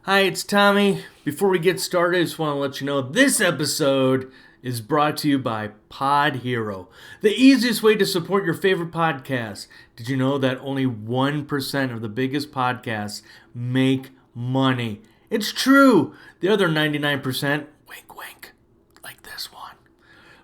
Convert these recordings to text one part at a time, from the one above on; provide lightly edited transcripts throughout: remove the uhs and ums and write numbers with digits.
Hi, it's Tommy. Before we get started, I just want to let you know this episode is brought to you by Pod Hero, the easiest way to support your favorite podcast. Did you know that only 1% of the biggest podcasts make money? It's true. The other 99%, wink wink, like this one,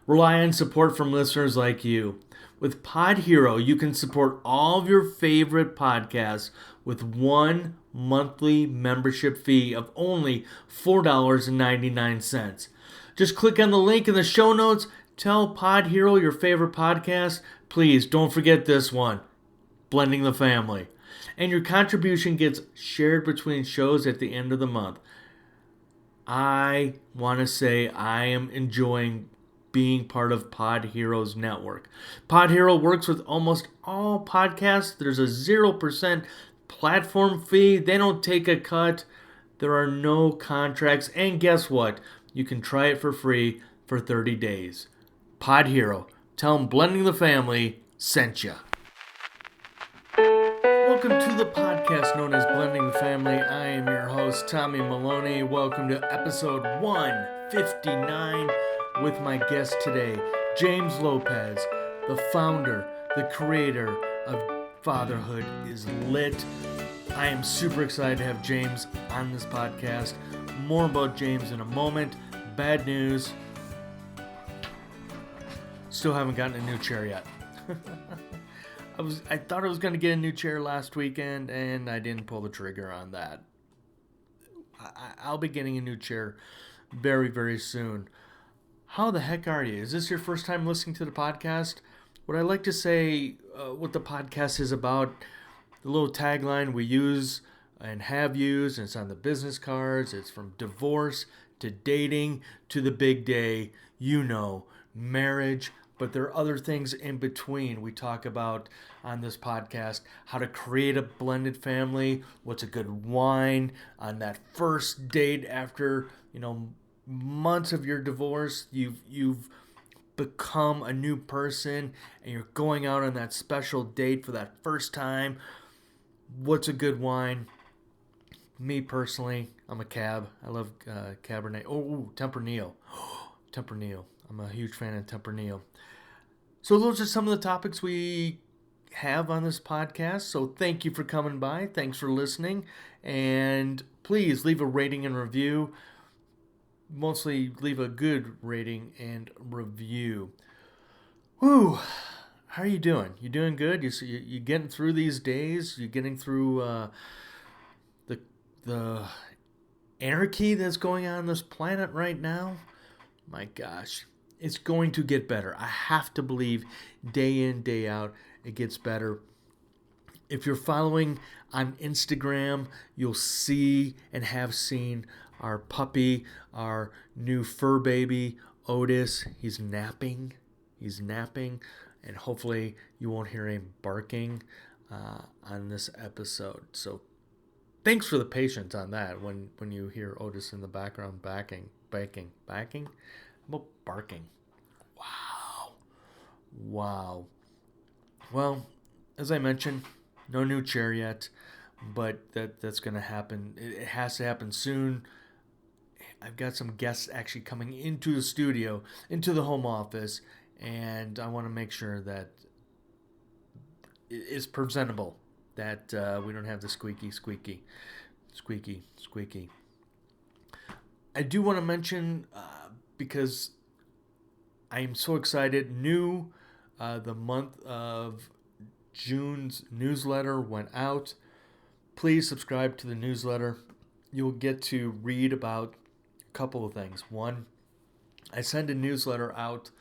rely on support from listeners like you. With Pod Hero, you can support all of your favorite podcasts with one monthly membership fee of only $4.99. Just click on the link in the show notes. Tell Pod Hero your favorite podcast. Please don't forget this one, Blending the Family. And your contribution gets shared between shows at the end of the month. I want to say I am enjoying being part of Pod Hero's network. Pod Hero works with almost all podcasts. There's a 0% platform fee. They don't take a cut. There are no contracts. And guess what? You can try it for free for 30 days. Pod Hero. Tell them Blending the Family sent you. Welcome to the podcast known as Blending the Family. I am your host, Tommy Maloney. Welcome to episode 159 with my guest today, James Lopez, the founder, the creator of Fatherhoodislit. I am super excited to have James on this podcast. More about James in a moment. Bad news. Still haven't gotten a new chair yet. I thought I was going to get a new chair last weekend, and I didn't pull the trigger on that. I'll be getting a new chair very, very soon. How the heck are you? Is this your first time listening to the podcast? What I like to say, what the podcast is about, the little tagline we use and have used, and it's on the business cards. It's from divorce to dating to the big day, marriage. But there are other things in between we talk about on this podcast. How to create a blended family. What's a good wine on that first date after, months of your divorce. You've become a new person and you're going out on that special date for that first time. What's a good wine? Me personally, I'm a cab. I love Cabernet. Tempranillo. Tempranillo. I'm a huge fan of Tempranillo. So those are some of the topics we have on this podcast. So thank you for coming by. Thanks for listening. And please leave a rating and review. Mostly leave a good rating and review. Whew. How are you doing? You doing good? You getting through these days? You getting through the anarchy that's going on this planet right now? My gosh. It's going to get better. I have to believe day in, day out, it gets better. If you're following on Instagram, you'll see and have seen our puppy, our new fur baby, Otis. He's napping. And hopefully you won't hear him barking on this episode. So thanks for the patience on that when you hear Otis in the background backing. About barking. Wow. Well, as I mentioned, no new chair yet, but that's going to happen. It has to happen soon. I've got some guests actually coming into the studio, into the home office, and I want to make sure that it's presentable, that we don't have the squeaky. I do want to mention, because I am so excited, the month of June's newsletter went out. Please subscribe to the newsletter. You'll get to read about a couple of things. One, I send a newsletter out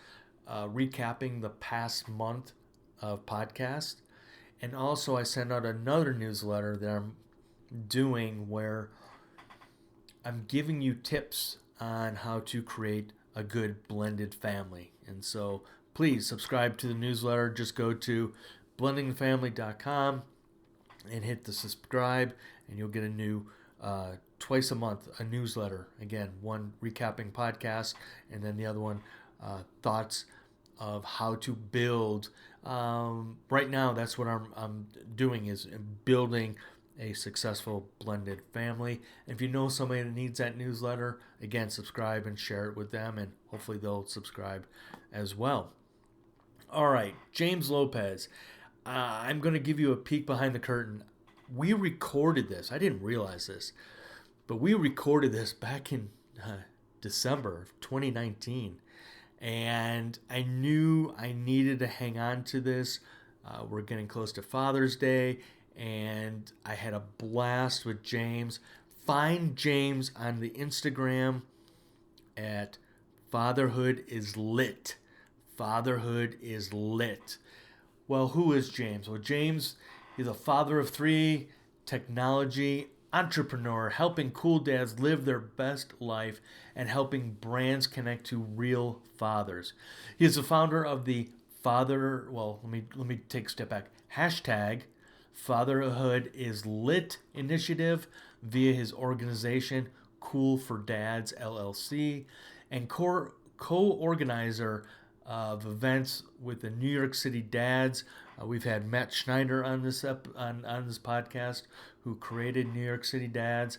recapping the past month of podcast. And also I send out another newsletter that I'm doing where I'm giving you tips on how to create a good blended family. And so please subscribe to the newsletter. Just go to blendingthefamily.com and hit the subscribe, and you'll get a new twice a month a newsletter. Again, one recapping podcast, and then the other one thoughts of how to build. Right now, that's what I'm doing, is building a successful blended family. And if you know somebody that needs that newsletter, again, subscribe and share it with them, and hopefully they'll subscribe as well. All right, James Lopez. I'm going to give you a peek behind the curtain. We recorded this. I didn't realize this, but we recorded this back in December of 2019. And I knew I needed to hang on to this. We're getting close to Father's Day, and I had a blast with James. Find James on the Instagram at Fatherhoodislit. Fatherhoodislit. Well, who is James? Well, James is a father of three, technology entrepreneur, helping cool dads live their best life and helping brands connect to real fathers. He is the founder of the let me take a step back. Hashtag Fatherhoodislit initiative via his organization Cool4Dads LLC, and co-organizer of events with the New York City Dads. We've had Matt Schneider on this on this podcast, who created New York City Dads.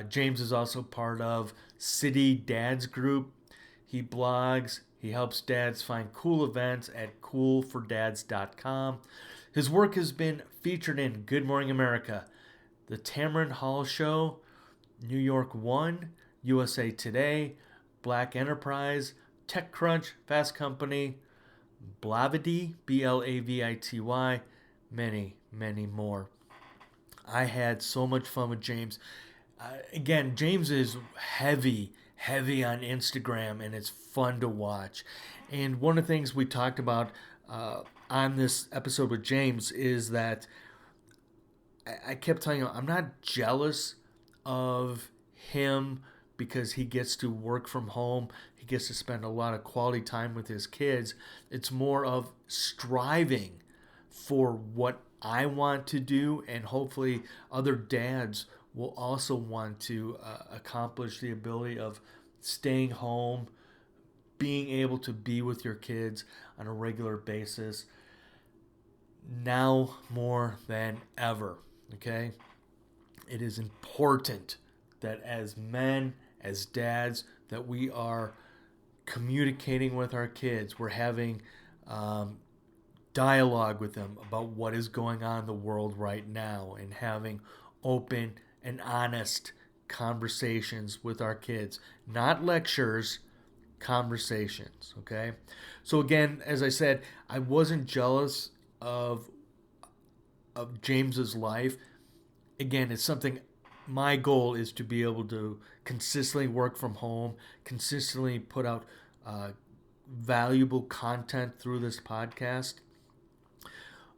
James is also part of City Dads Group. He blogs. He helps dads find cool events at Cool4Dads.com. His work has been featured in Good Morning America, the Tamron Hall Show, New York One, USA Today, Black Enterprise, TechCrunch, Fast Company, Blavity, Blavity, many, many more. I had so much fun with James. Again, James is heavy on Instagram, and it's fun to watch. And one of the things we talked about on this episode with James is that I kept telling him I'm not jealous of him because he gets to work from home. He gets to spend a lot of quality time with his kids. It's more of striving for what I want to do, and hopefully other dads will also want to accomplish the ability of staying home, being able to be with your kids on a regular basis, now more than ever, okay? It is important that as men, as dads, that we are communicating with our kids. We're having dialogue with them about what is going on in the world right now, and having open and honest conversations with our kids. Not lectures, conversations, okay? So again, as I said, I wasn't jealous of James's life. Again, it's something, my goal is to be able to consistently work from home, consistently put out valuable content through this podcast.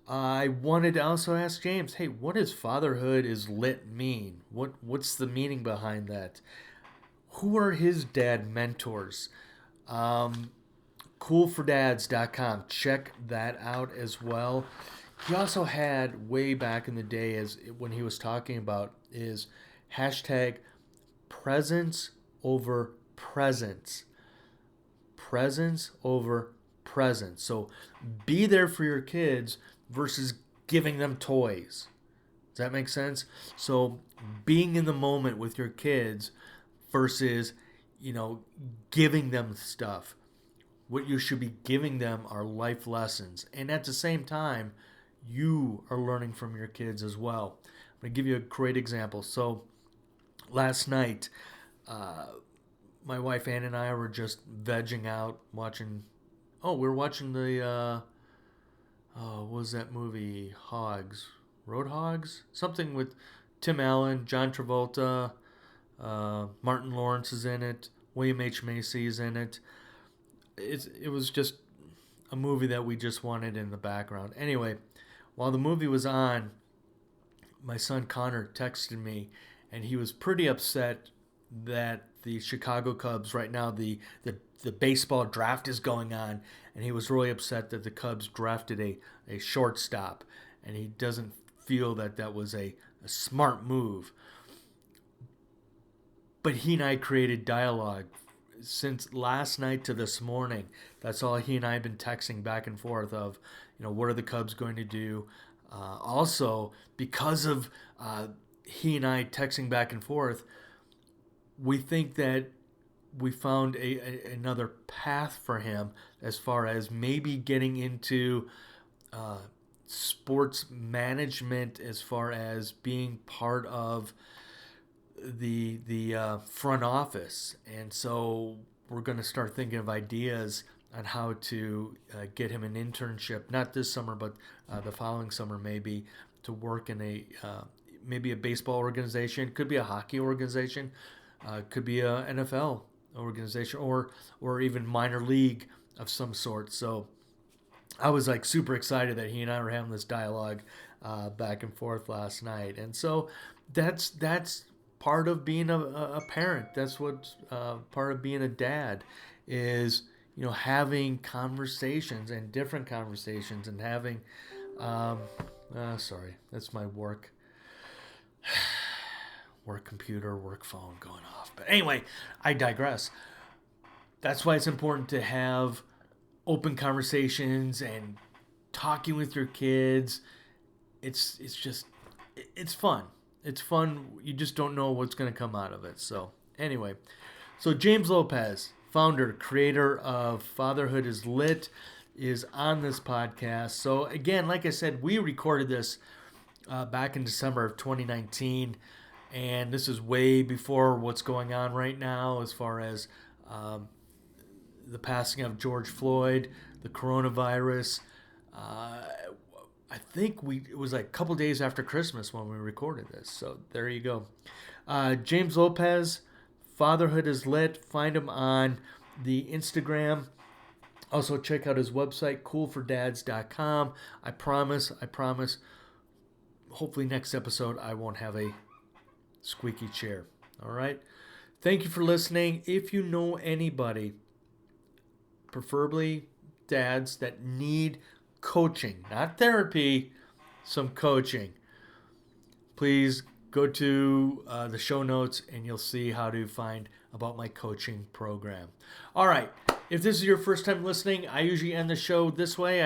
I wanted to also ask James, hey, what does Fatherhoodislit mean? What's the meaning behind that? Who are his dad mentors? Cool4Dads.com. Check that out as well. He also had, way back in the day, as when he was talking about, is hashtag presence over presence. Presence over presence. So be there for your kids versus giving them toys. Does that make sense? So being in the moment with your kids versus, giving them stuff. What you should be giving them are life lessons. And at the same time, you are learning from your kids as well. I'm going to give you a great example. So last night, my wife Ann and I were just vegging out watching. We were watching the what was that movie? Road Hogs? Something with Tim Allen, John Travolta, Martin Lawrence is in it, William H. Macy is in it. It was just a movie that we just wanted in the background. Anyway, while the movie was on, my son Connor texted me, and he was pretty upset that the Chicago Cubs right now, the baseball draft is going on, and he was really upset that the Cubs drafted a shortstop, and he doesn't feel that was a smart move. But he and I created dialogue since last night to this morning. That's all he and I have been texting back and forth of, what are the Cubs going to do? Also, because of he and I texting back and forth, we think that we found another path for him as far as maybe getting into uh, sports management, as far as being part of the front office. And so we're going to start thinking of ideas on how to get him an internship, not this summer, but the following summer maybe, to work in a maybe a baseball organization, could be a hockey organization, could be a NFL organization, or even minor league of some sort. So I was like super excited that he and I were having this dialogue back and forth last night, and so that's part of being a parent. That's what part of being a dad is. Having conversations and different conversations and having. Um, Sorry, that's my work computer, work phone going off. But anyway, I digress. That's why it's important to have open conversations and talking with your kids. It's fun. It's fun. You just don't know what's going to come out of it. So anyway, so James Lopez, founder, creator of Fatherhoodislit, is on this podcast. So again, like I said, we recorded this back in December of 2019, and this is way before what's going on right now as far as um, the passing of George Floyd, the coronavirus. Uh, I think it was like a couple days after Christmas when we recorded this. So there you go. James Lopez, Fatherhoodislit. Find him on the Instagram. Also check out his website, Cool4Dads.com. I promise. Hopefully next episode I won't have a squeaky chair. All right. Thank you for listening. If you know anybody, preferably dads, that need coaching, not therapy, some coaching, please go to the show notes and you'll see how to find about my coaching program. All right. If this is your first time listening, I usually end the show this way.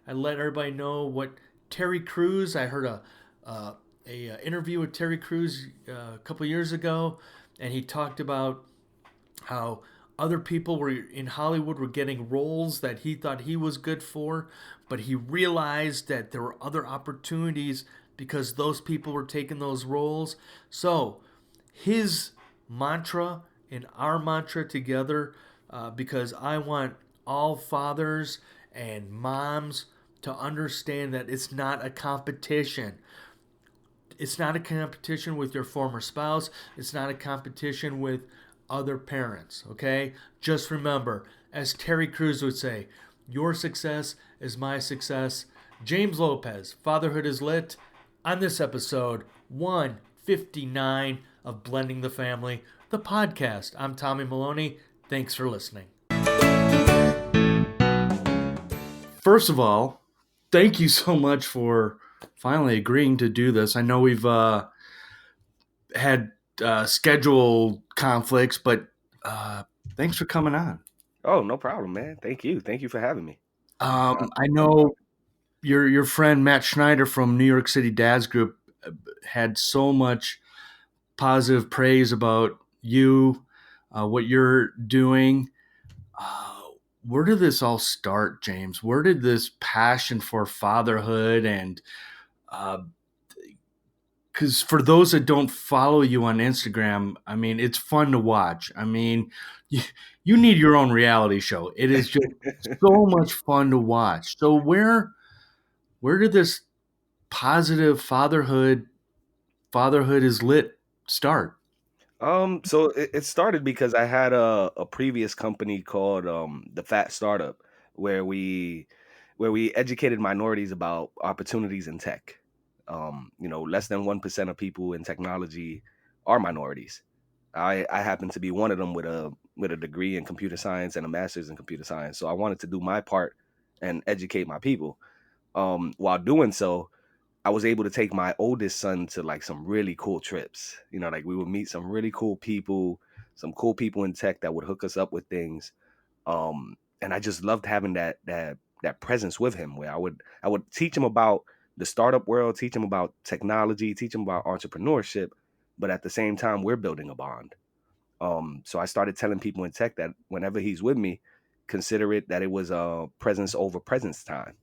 I let everybody know what Terry Crews. I heard a interview with Terry Crews a couple years ago, and he talked about how other people were in Hollywood were getting roles that he thought he was good for, but he realized that there were other opportunities because those people were taking those roles. So his mantra and our mantra together, because I want all fathers and moms to understand that it's not a competition. It's not a competition with your former spouse. It's not a competition with other parents, okay? Just remember, as Terry Crews would say, your success is my success. James Lopez, Fatherhoodislit, on this episode 159 of Blending the Family, the podcast. I'm Tommy Maloney. Thanks for listening. First of all, thank you so much for finally agreeing to do this. I know we've had schedule conflicts, but thanks for coming on. Oh, no problem, man. Thank you. Thank you for having me. I know your friend Matt Schneider from New York City Dad's Group had so much positive praise about you, what you're doing. Where did this all start, James? Where did this passion for fatherhood and because for those that don't follow you on Instagram, I mean, it's fun to watch. I mean, you need your own reality show. It is just so much fun to watch. So where did this positive fatherhood is lit start? So it started because I had a previous company called the Fat Startup, where we educated minorities about opportunities in tech. Less than 1% of people in technology are minorities. I happen to be one of them with a degree in computer science and a master's in computer science. So I wanted to do my part and educate my people. While doing so, I was able to take my oldest son to like some really cool trips. Like we would meet some cool people in tech that would hook us up with things. And I just loved having that presence with him, where I would teach him about the startup world, teach him about technology, teach him about entrepreneurship, but at the same time, we're building a bond. So I started telling people in tech that whenever he's with me, consider it that it was a presence over presence time.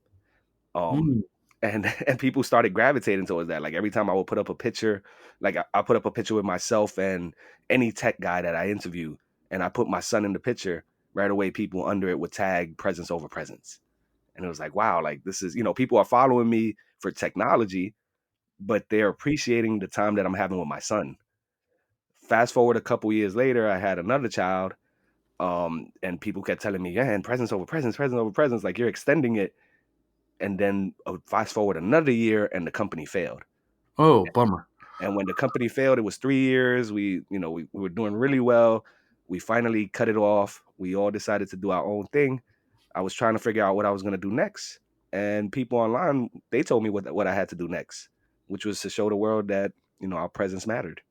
Um, Mm. and and people started gravitating towards that. Like every time I would put up a picture, like I put up a picture with myself and any tech guy that I interview, and I put my son in the picture, right away people under it would tag presence over presence. And it was like, wow, like this is, people are following me for technology, but they're appreciating the time that I'm having with my son. Fast forward a couple years later, I had another child, and people kept telling me, yeah, and presence over presence, presence over presence, like you're extending it. And then fast forward another year, and the company failed. Oh, bummer. And when the company failed, it was 3 years. We were doing really well. We finally cut it off. We all decided to do our own thing. I was trying to figure out what I was going to do next. And people online, they told me what I had to do next, which was to show the world that, our presence mattered.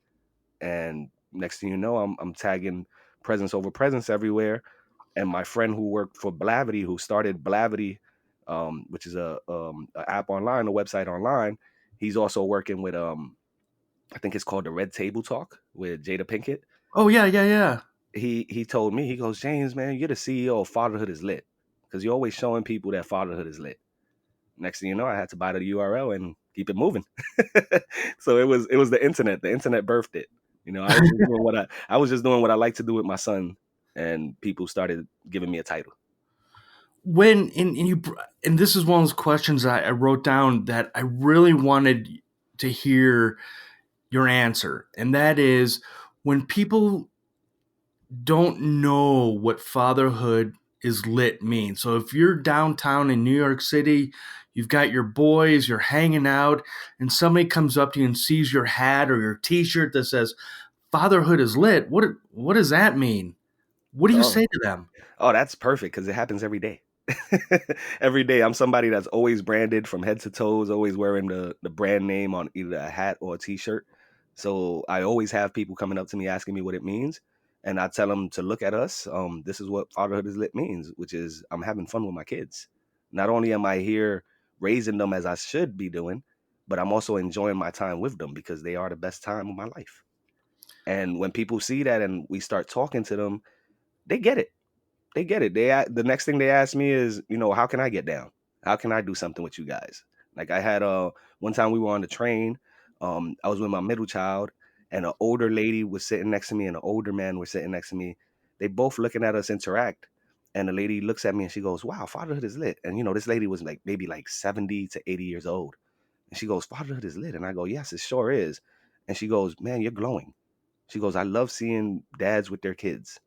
And next thing you know, I'm tagging presence over presence everywhere. And my friend who worked for Blavity, who started Blavity, which is a app online, a website online, he's also working with I think it's called the Red Table Talk with Jada Pinkett. Oh, yeah, yeah, yeah. He told me, he goes, James, man, you're the CEO of Fatherhood is Lit, because you're always showing people that fatherhood is lit. Next thing you know, I had to buy the URL and keep it moving. So it was the internet. The internet birthed it. I was just doing what I like to do with my son, and people started giving me a title. And this is one of those questions I wrote down that I really wanted to hear your answer, and that is when people don't know what fatherhood is lit means. So if you're downtown in New York City, you've got your boys, you're hanging out, and somebody comes up to you and sees your hat or your T-shirt that says "Fatherhood is lit." What does that mean? What do you Oh, say to them? oh, that's perfect because it happens every day. Every day, I'm somebody that's always branded from head to toes, always wearing the brand name on either a hat or a T-shirt. So I always have people coming up to me asking me what it means, and I tell them to look at us. This is what fatherhood is lit means, which is I'm having fun with my kids. Not only am I here raising them as I should be doing, but I'm also enjoying my time with them because they are the best time of my life. And when people see that and we start talking to them, they get it. They get it. The next thing they ask me is, how can I get down? How can I do something with you guys? Like I had one time we were on the train. I was with my middle child, and an older lady was sitting next to me, and an older man was sitting next to me. They both looking at us interact, and the lady looks at me and she goes, "Wow, fatherhood is lit." And this lady was like maybe like 70 to 80 years old, and she goes, "Fatherhood is lit," and I go, "Yes, it sure is." And she goes, "Man, you're glowing." She goes, "I love seeing dads with their kids.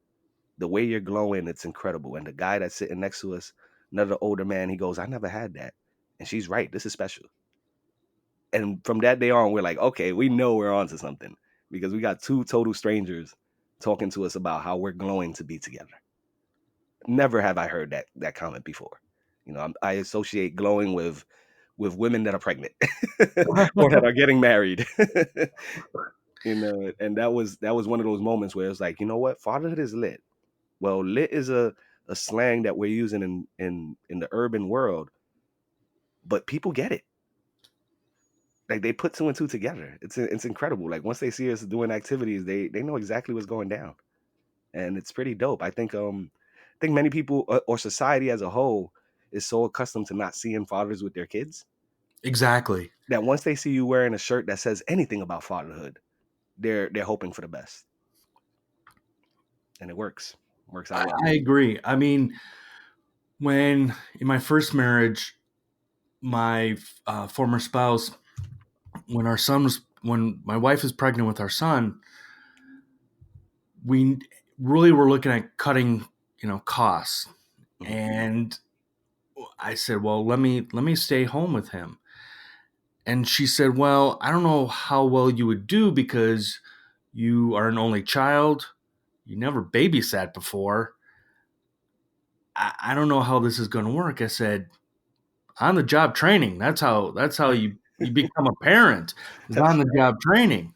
The way you're glowing, it's incredible." And the guy that's sitting next to us, another older man, he goes, "I never had that." And she's right. This is special. And from that day on, we're like, okay, we know we're onto something because we got two total strangers talking to us about how we're glowing to be together. Never have I heard that comment before. I associate glowing with women that are pregnant or that are getting married. And that was one of those moments where it's like, you know what, fatherhood is lit. Well, lit is a slang that we're using in the urban world, but people get it. Like they put two and two together. It's incredible. Like once they see us doing activities, they know exactly what's going down, and it's pretty dope. I think many people or society as a whole is so accustomed to not seeing fathers with their kids Exactly. that once they see you wearing a shirt that says anything about fatherhood, they're hoping for the best, and it works out well. I agree. I mean, when in my first marriage, my former spouse, when my wife was pregnant with our son, we really were looking at cutting, costs. Mhm. And I said, well, let me stay home with him. And she said, well, I don't know how well you would do because you are an only child. You never babysat before. I don't know how this is going to work. I said, on the job training. That's how you become a parent, is on That's the job training.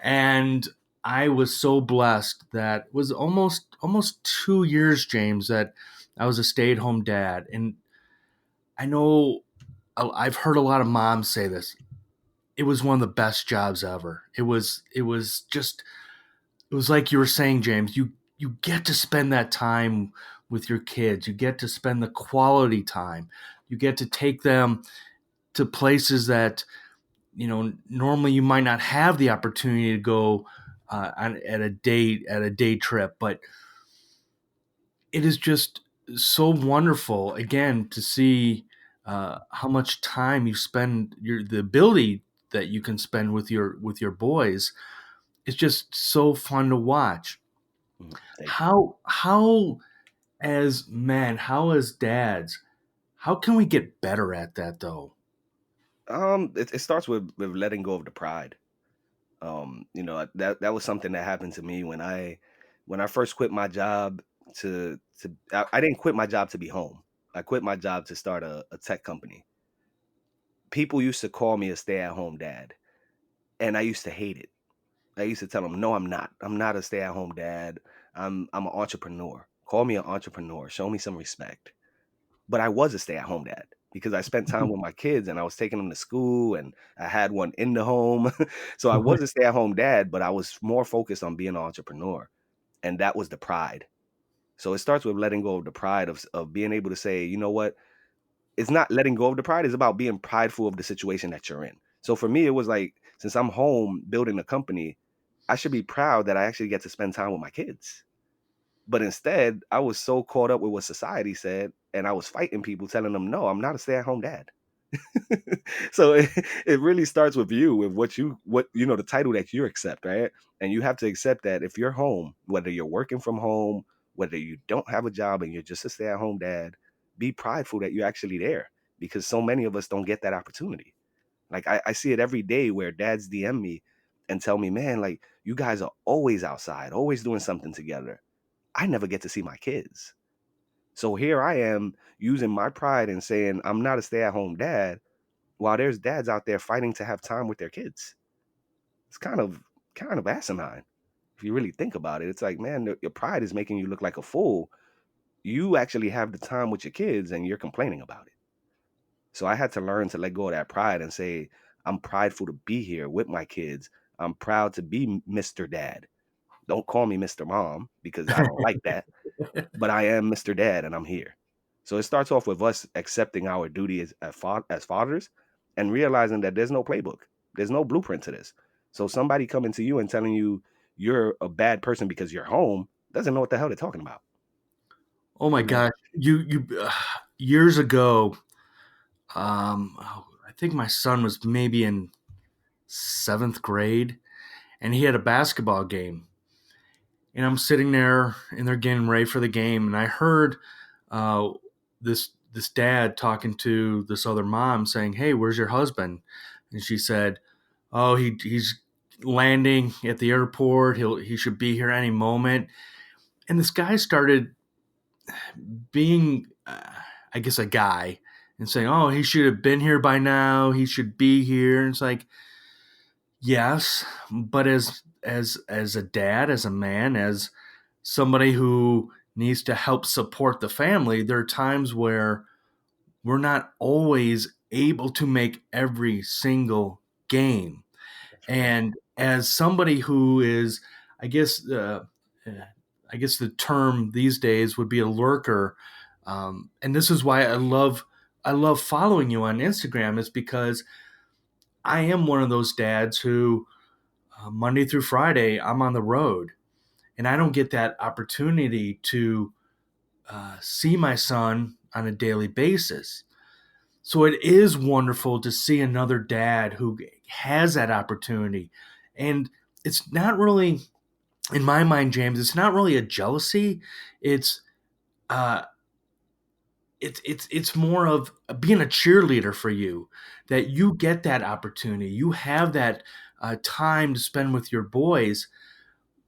And I was so blessed that it was almost 2 years, James, that I was a stay-at-home dad. And I know I've heard a lot of moms say this. It was one of the best jobs ever. It was like you were saying, James, you get to spend that time with your kids. You get to spend the quality time. You get to take them to places that, normally you might not have the opportunity to go at a day trip, but it is just so wonderful again to see how much time you spend, the ability that you can spend with your boys. It's just so fun to watch. Thank you. How as men, how as dads, how can we get better at that though? It starts with letting go of the pride. That was something that happened to me when I first quit my job I didn't quit my job to be home. I quit my job to start a tech company. People used to call me a stay-at-home dad, and I used to hate it. I used to tell them, "No, I'm not. I'm not a stay-at-home dad. I'm an entrepreneur. Call me an entrepreneur. Show me some respect." But I was a stay-at-home dad because I spent time with my kids and I was taking them to school and I had one in the home. So I was a stay-at-home dad, but I was more focused on being an entrepreneur. And that was the pride. So it starts with letting go of the pride of being able to say, you know what? It's not letting go of the pride, it's about being prideful of the situation that you're in. So for me, it was like, since I'm home building a company, I should be proud that I actually get to spend time with my kids. But instead, I was so caught up with what society said, and I was fighting people, telling them, "No, I'm not a stay-at-home dad." So it really starts with you, with the title that you accept, right? And you have to accept that if you're home, whether you're working from home, whether you don't have a job and you're just a stay-at-home dad, be prideful that you're actually there, because so many of us don't get that opportunity. Like I see it every day where dads DM me and tell me, "Man, like you guys are always outside, always doing something together. I never get to see my kids." So here I am using my pride and saying I'm not a stay-at-home dad, while there's dads out there fighting to have time with their kids. It's kind of asinine if you really think about it. It's like, man, your pride is making you look like a fool. You actually have the time with your kids and you're complaining about it. So I had to learn to let go of that pride and say, I'm prideful to be here with my kids. I'm proud to be Mr. Dad. Don't call me Mr. Mom because I don't like that, but I am Mr. Dad and I'm here. So it starts off with us accepting our duty as fathers and realizing that there's no playbook, there's no blueprint to this. So somebody coming to you and telling you you're a bad person because you're home doesn't know what the hell they're talking about. Oh my You know, gosh, you years ago, I think my son was maybe in seventh grade, and he had a basketball game, and I'm sitting there, and they're getting ready for the game, and I heard uh, this dad talking to this other mom saying, "Hey, where's your husband?" And she said, "Oh, he's landing at the airport. He should be here any moment." And this guy started being, I guess, a guy and saying, "Oh, he should have been here by now. He should be here." And it's like, yes, but as a dad, as a man, as somebody who needs to help support the family, there are times where we're not always able to make every single game. that's right. And as somebody who is, I guess, uh, I guess the term these days would be a lurker, and this is why I love following you on Instagram, is because I am one of those dads who Monday through Friday I'm on the road, and I don't get that opportunity to see my son on a daily basis. So it is wonderful to see another dad who has that opportunity. And it's not really, in my mind, James, it's not really a jealousy. It's uh it's more of being a cheerleader for you, that you get that opportunity. You have that time to spend with your boys.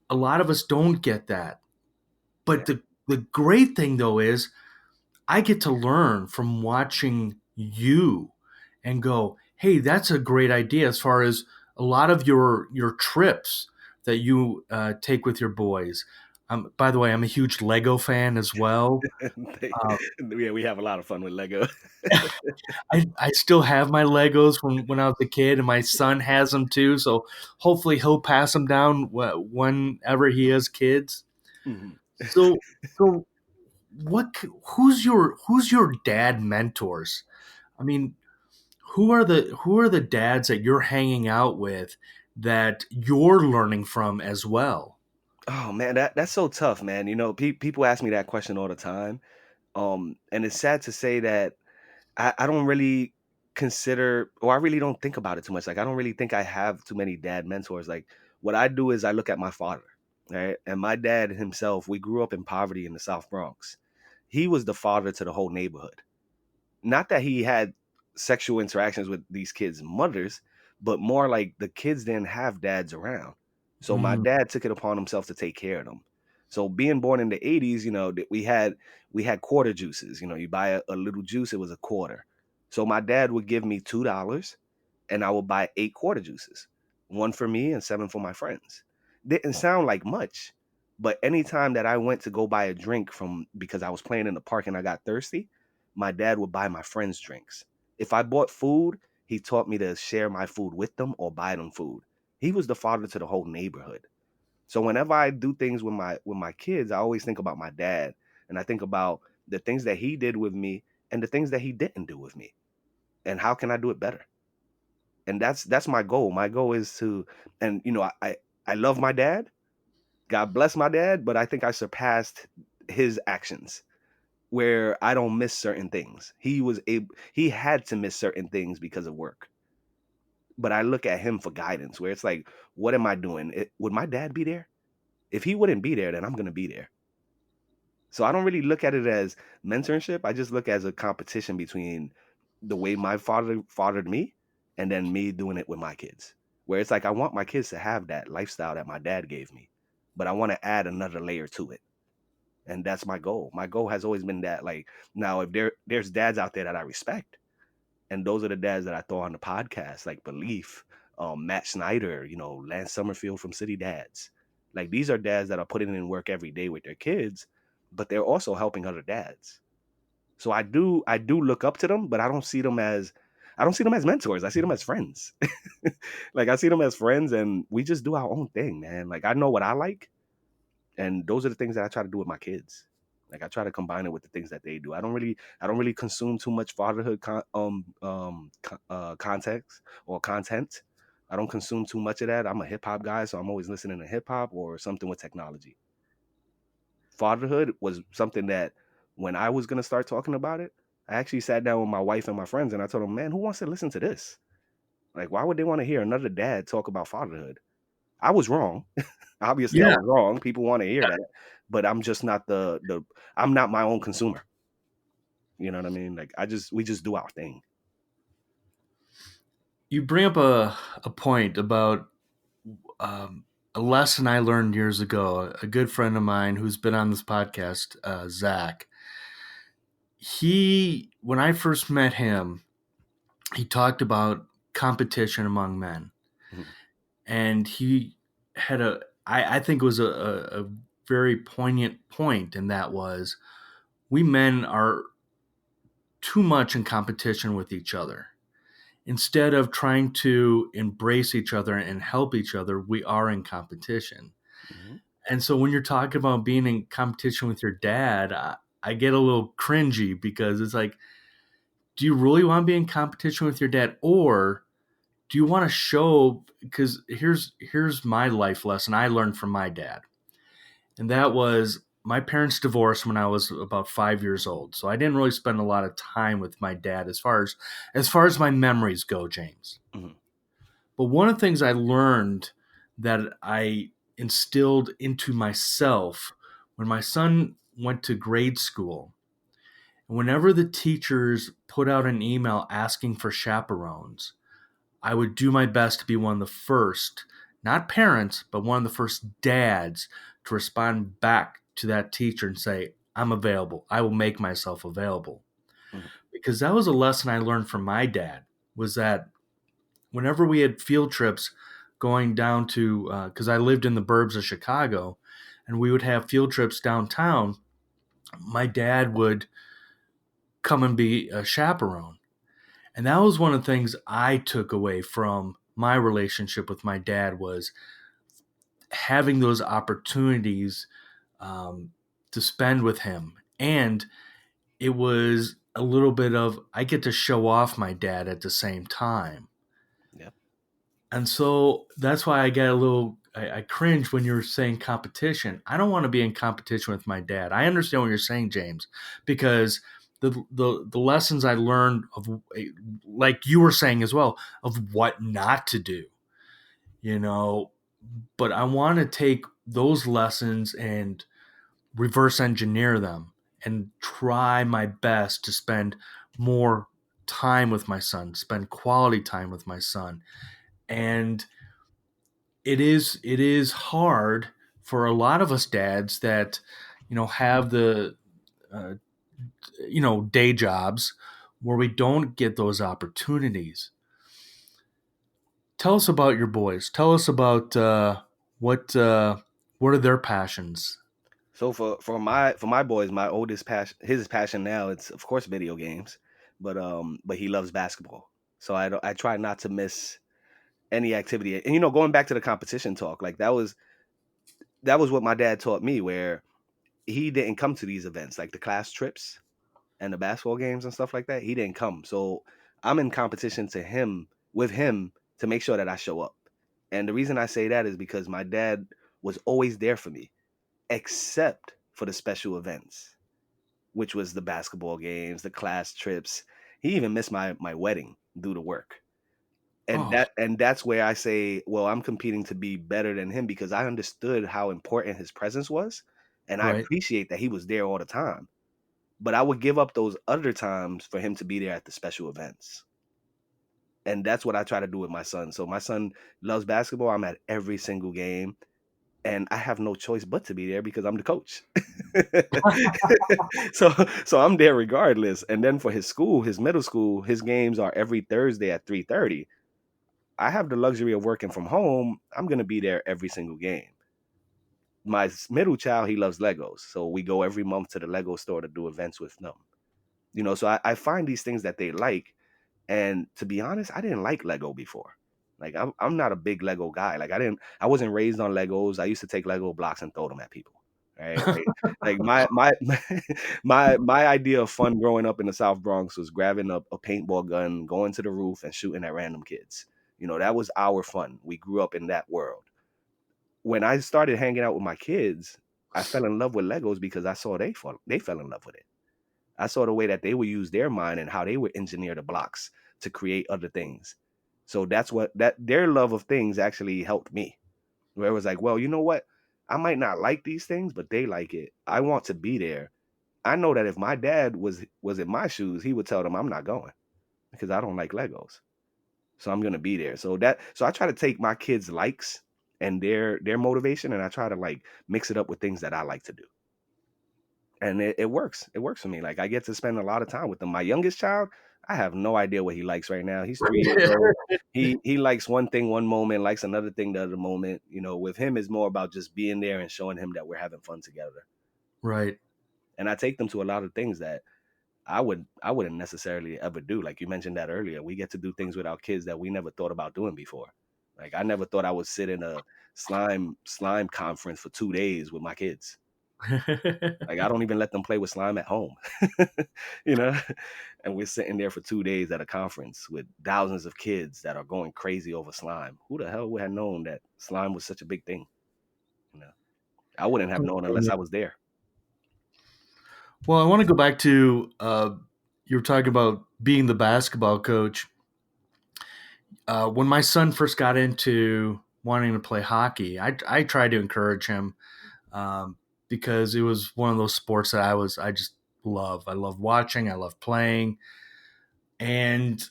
A lot of us don't get that. But Yeah. the great thing though is I get to learn from watching you and go, hey, that's a great idea, as far as a lot of your trips that you take with your boys. By the way, I'm a huge Lego fan as well. Uh, Yeah, we have a lot of fun with Lego. I still have my Legos from when I was a kid, and my son has them too. So hopefully he'll pass them down whenever he has kids. Mhm. So so who's your dad mentors? I mean, who are the dads that you're hanging out with that you're learning from as well? Oh man, that's so tough, man. People ask me that question all the time. And it's sad to say that I don't really consider, or I really don't think about it too much. Like, I don't really think I have too many dad mentors. Like, what I do is I look at my father, right? And my dad himself, we grew up in poverty in the South Bronx. He was the father to the whole neighborhood. Not that he had sexual interactions with these kids' mothers, but more like the kids didn't have dads around. So my Mm, dad took it upon himself to take care of them. So being born in the 80s, we had quarter juices. You buy a little juice, it was a quarter. So my dad would give me $2 and I would buy 8 quarter juices, one for me and 7 for my friends. Didn't sound like much, but anytime that I went to go buy a drink from because I was playing in the park and I got thirsty, my dad would buy my friends drinks. If I bought food, he taught me to share my food with them or buy them food. He was the father to the whole neighborhood. So whenever I do things with my kids, I always think about my dad and I think about the things that he did with me and the things that he didn't do with me and how can I do it better? And that's my goal. My goal is to, and I love my dad. God bless my dad, but I think I surpassed his actions where I don't miss certain things. He had to miss certain things because of work. But I look at him for guidance where it's like, what am I doing? Would my dad be there? If he wouldn't be there, then I'm going to be there. So I don't really look at it as mentorship. I just look as a competition between the way my father fathered me and then me doing it with my kids. Where it's like I want my kids to have that lifestyle that my dad gave me, but I want to add another layer to it. And that's my goal. My goal has always been that. Like, now, if there's dads out there that I respect, and those are the dads that I throw on the podcast, like Belief, Matt Snyder, Lance Summerfield from City Dads. Like, these are dads that are putting in work every day with their kids, but they're also helping other dads. So I do look up to them, but I don't see them as mentors. I see them as friends. Like, I see them as friends, and we just do our own thing, man. Like, I know what I like, and those are the things that I try to do with my kids. Like, I try to combine it with the things that they do. I don't really consume too much fatherhood context or content. I don't consume too much of that. I'm a hip hop guy, so I'm always listening to hip hop or something with technology. Fatherhood was something that when I was gonna start talking about it, I actually sat down with my wife and my friends and I told them, man, who wants to listen to this? Like, why would they want to hear another dad talk about fatherhood? I was wrong. Obviously, I yeah. was wrong. People want to hear that, but I'm just not the I'm not my own consumer. You know what I mean? Like, we just do our thing. You bring up a point about um, a lesson I learned years ago. A good friend of mine who's been on this podcast, Zach, when I first met him, he talked about competition among men. Mhm, And he had I think it was a very poignant point, and that was we men are too much in competition with each other. Instead of trying to embrace each other and help each other, we are in competition. mhm. And so when you're talking about being in competition with your dad, I get a little cringy because it's like, do you really want to be in competition with your dad? Or do you want to show, because here's my life lesson I learned from my dad. And that was my parents divorced when I was about 5 years old. So I didn't really spend a lot of time with my dad as far as my memories go, James. Mhm, But one of the things I learned that I instilled into myself when my son went to grade school, whenever the teachers put out an email asking for chaperones, I would do my best to be one of the first, not parents, but one of the first dads to respond back to that teacher and say, I'm available. I will make myself available. mhm, Because that was a lesson I learned from my dad, was that whenever we had field trips going down to, because I lived in the burbs of Chicago, and we would have field trips downtown, my dad would come and be a chaperone. And that was one of the things I took away from my relationship with my dad, was having those opportunities to spend with him. And it was a little bit of, I get to show off my dad at the same time. Yep. And so that's why I get a little, I cringe when you're saying competition. I don't want to be in competition with my dad. I understand what you're saying, James, because the lessons I learned of, like you were saying as well, of what not to do, you know, but I want to take those lessons and reverse engineer them and try my best to spend more time with my son, spend quality time with my son. And it is hard for a lot of us dads that, have the uh, day jobs where we don't get those opportunities. Tell us about your boys. Tell us about what are their passions. So for my boys, my oldest passion, his passion now, it's of course video games, but he loves basketball. So I try not to miss any activity. And going back to the competition talk, like that was what my dad taught me, where he didn't come to these events, like the class trips and the basketball games and stuff like that. He didn't come. So I'm in competition with him to make sure that I show up. And the reason I say that is because my dad was always there for me, except for the special events, which was the basketball games, the class trips. He even missed my wedding due to work. And Oh, that's where I say, well, I'm competing to be better than him, because I understood how important his presence was, and I right. appreciate that he was there all the time. But I would give up those other times for him to be there at the special events. And that's what I try to do with my son. So my son loves basketball. I'm at every single game, and I have no choice but to be there because I'm the coach. so I'm there regardless. And then for his school, his middle school, his games are every Thursday at 3:30. I have the luxury of working from home. I'm going to be there every single game. My middle child, he loves Legos. So we go every month to the Lego store to do events with them. So I find these things that they like. And to be honest, I didn't like Lego before. Like I'm not a big Lego guy. Like I wasn't raised on Legos. I used to take Lego blocks and throw them at people. Right? Like my my idea of fun growing up in the South Bronx was grabbing a paintball gun, going to the roof and shooting at random kids. That was our fun. We grew up in that world. When I started hanging out with my kids, I fell in love with Legos because I saw they fell in love with it. I saw the way that they would use their mind and how they would engineer the blocks to create other things. So that's what that their love of things actually helped me. Where it was like, well, you know what? I might not like these things, but they like it. I want to be there. I know that if my dad was in my shoes, he would tell them I'm not going because I don't like Legos. So I'm gonna be there. So I try to take my kids' likes and their motivation, and I try to like mix it up with things that I like to do. And it works. It works for me. Like I get to spend a lot of time with them. My youngest child, I have no idea what he likes right now. He's 3 years old. He likes one thing one moment, likes another thing the other moment. With him it's more about just being there and showing him that we're having fun together. Right. And I take them to a lot of things that I wouldn't necessarily ever do. Like you mentioned that earlier. We get to do things with our kids that we never thought about doing before. Like I never thought I would sit in a slime conference for 2 days with my kids. Like I don't even let them play with slime at home. you know, and we're sitting there for 2 days at a conference with thousands of kids that are going crazy over slime. Who the hell would have known that slime was such a big thing? You know, I wouldn't have known unless I was there. Well, I want to go back to you were talking about being the basketball coach. When my son first got into wanting to play hockey, I tried to encourage him because it was one of those sports that I just love. I love watching. I love playing, and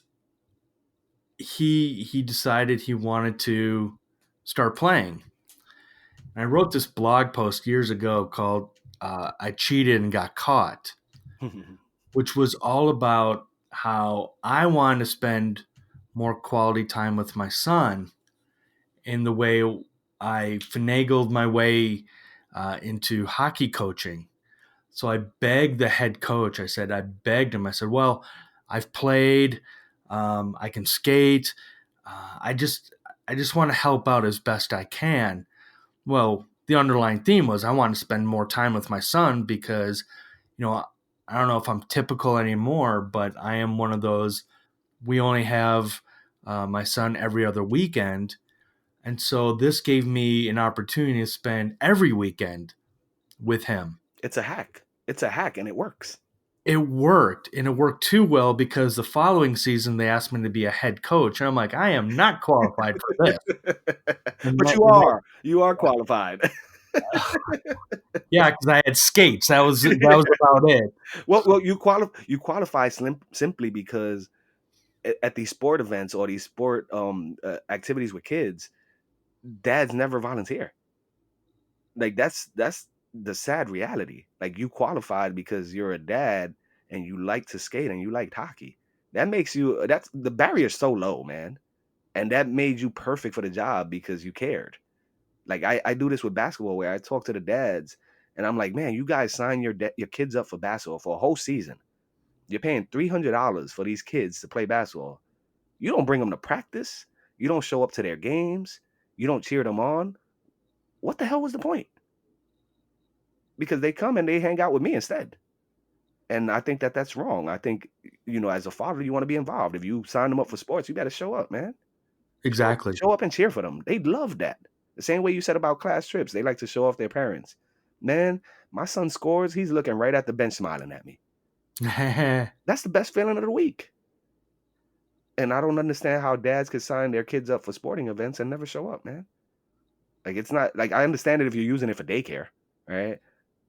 he decided he wanted to start playing. And I wrote this blog post years ago called "I Cheated and Got Caught," which was all about how I wanted to spend more quality time with my son in the way I finagled my way into hockey coaching. So I begged the head coach. I begged him. I said, well, I've played. I can skate. I just want to help out as best I can. Well, the underlying theme was I want to spend more time with my son because, I don't know if I'm typical anymore, but I am one of those. We only have my son every other weekend. And so this gave me an opportunity to spend every weekend with him. It's a hack. It's a hack, and it works. It worked, and it worked too well because the following season they asked me to be a head coach, and I'm like, I am not qualified for this. But you are qualified. Yeah, because I had skates. That was about it. Well, you qualify simply because at these sport events or these sport activities with kids, dads never volunteer. Like that's the sad reality. Like you qualified because you're a dad and you like to skate and you liked hockey. That's the barrier is so low, man. And that made you perfect for the job because you cared. Like I do this with basketball where I talk to the dads and I'm like, man, you guys sign your kids up for basketball for a whole season. You're paying $300 for these kids to play basketball. You don't bring them to practice. You don't show up to their games. You don't cheer them on. What the hell was the point? Because they come and they hang out with me instead. And I think that's wrong. I think, as a father, you want to be involved. If you sign them up for sports, you got to show up, man. Exactly. Show up and cheer for them. They'd love that. The same way you said about class trips. They like to show off their parents. Man, my son scores. He's looking right at the bench smiling at me. That's the best feeling of the week. And I don't understand how dads could sign their kids up for sporting events and never show up, man. Like, it's not like I understand it if you're using it for daycare, right?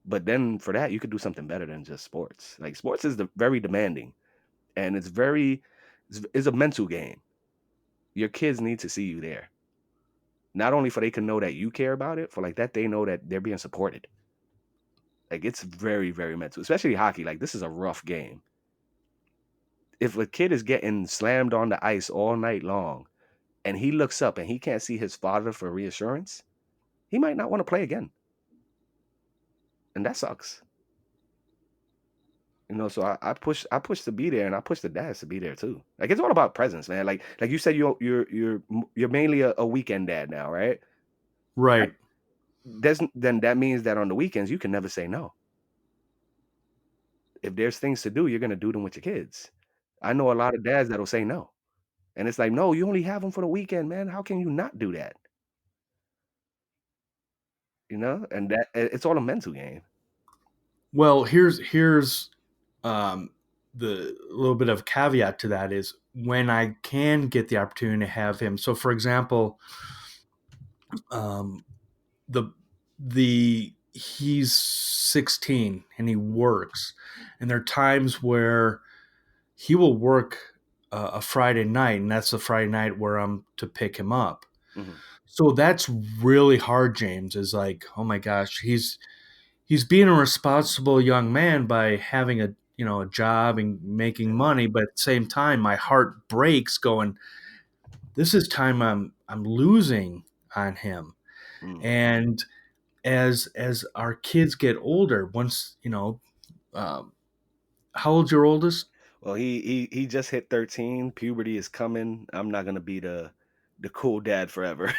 But then for that, you could do something better than just sports. Like sports is very demanding, and it's a mental game. Your kids need to see you there. Not only for they can know that you care about it, for like that they know that they're being supported. Like it's very, very mental, especially hockey. Like this is a rough game. If a kid is getting slammed on the ice all night long and he looks up and he can't see his father for reassurance, he might not want to play again. And that sucks. So I push to be there, and I push the dads to be there too. Like it's all about presence, man. Like you said, you're mainly a weekend dad now, right? Right. Then that means that on the weekends you can never say no. If there's things to do, you're gonna do them with your kids. I know a lot of dads that'll say no, and it's like, no, you only have them for the weekend, man. How can you not do that? And that it's all a mental game. Well, here's the little bit of caveat to that is when I can get the opportunity to have him. So, for example, he's 16 and he works, and there are times where he will work a Friday night, and that's the Friday night where I'm to pick him up. Mm-hmm. So that's really hard. James is like, oh my gosh, he's being a responsible young man by having a job and making money, but at the same time my heart breaks going, this is time I'm losing on him. Mm-hmm. And as our kids get older, once how old's your oldest? Well, he just hit 13. Puberty is coming. I'm not gonna be the cool dad forever.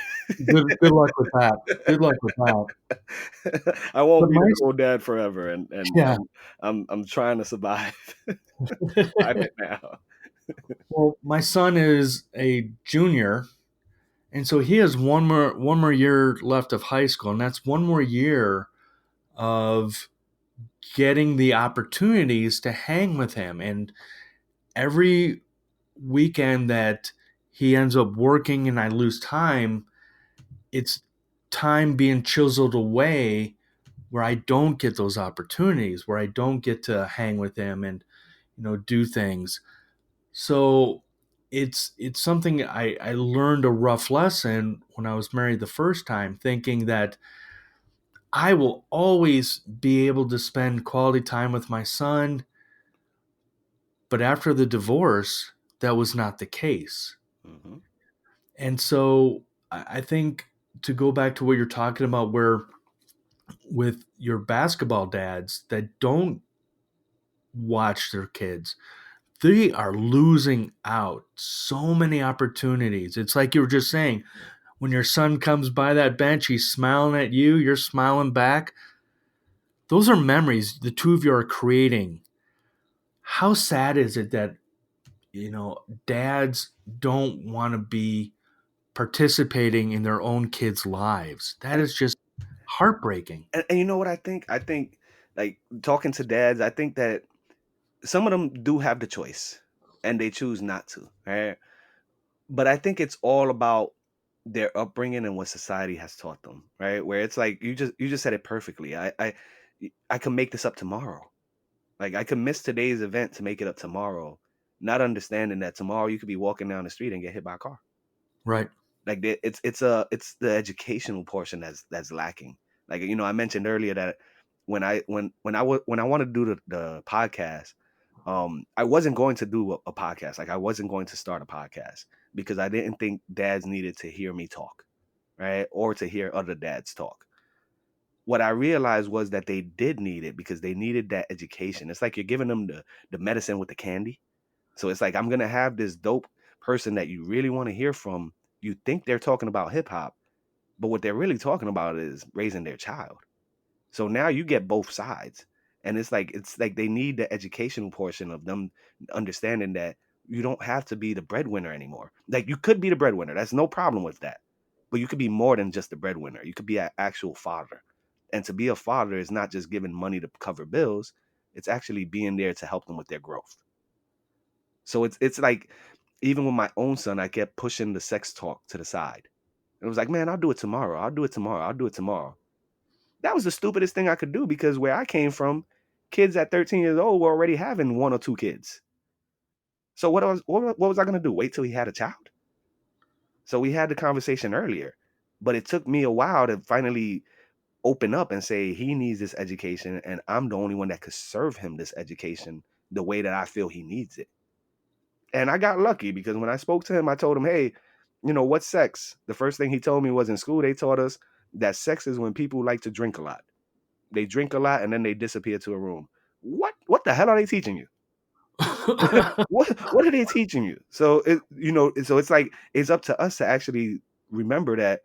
Good luck with that. Good luck with that. I won't be the cool dad forever, and yeah. I'm trying to survive. Survive it now. Well, my son is a junior, and so he has one more year left of high school, and that's one more year of getting the opportunities to hang with him. And every weekend that he ends up working and I lose time, it's time being chiseled away where I don't get those opportunities, where I don't get to hang with him and do things. So it's something I learned a rough lesson when I was married the first time, thinking that I will always be able to spend quality time with my son. But after the divorce, that was not the case. Mm-hmm. And so I think to go back to what you're talking about, where with your basketball dads that don't watch their kids, they are losing out so many opportunities. It's like you were just saying, when your son comes by that bench, he's smiling at you, you're smiling back. Those are memories the two of you are creating. How sad is it that, dads don't want to be participating in their own kids' lives? That And, is just heartbreaking. and you know what I think? I think, like, talking to dads, I think that some of them do have the choice and they choose not to, right? But I think it's all about their upbringing and what society has taught them, right? Where it's like you just said it perfectly. I can make this up tomorrow. Like, I could miss today's event to make it up tomorrow, not understanding that tomorrow you could be walking down the street and get hit by a car. Right. Like, it's the educational portion that's lacking. Like, I mentioned earlier that when I wanted to do the podcast, I wasn't going to do a podcast. Like, I wasn't going to start a podcast because I didn't think dads needed to hear me talk, right? Or to hear other dads talk. What I realized was that they did need it because they needed that education. It's like you're giving them the medicine with the candy. So it's like, I'm gonna have this dope person that you really want to hear from. You think they're talking about hip hop, but what they're really talking about is raising their child. So now you get both sides. And it's like they need the educational portion of them understanding that you don't have to be the breadwinner anymore. Like, you could be the breadwinner. That's no problem with that. But you could be more than just the breadwinner. You could be an actual father. And to be a father is not just giving money to cover bills. It's actually being there to help them with their growth. So it's like, even with my own son, I kept pushing the sex talk to the side. It was like, man, I'll do it tomorrow. I'll do it tomorrow. I'll do it tomorrow. That was the stupidest thing I could do because where I came from, kids at 13 years old were already having one or two kids. So what was I going to do? Wait till he had a child? So we had the conversation earlier, but it took me a while to finally open up and say he needs this education, and I'm the only one that could serve him this education the way that I feel he needs it. And I got lucky because when I spoke to him, I told him, hey, what's sex? The first thing he told me was, in school, they taught us that sex is when people like to drink a lot. They drink a lot and then they disappear to a room. What the hell are they teaching you? What are they teaching you? So it's like, it's up to us to actually remember that,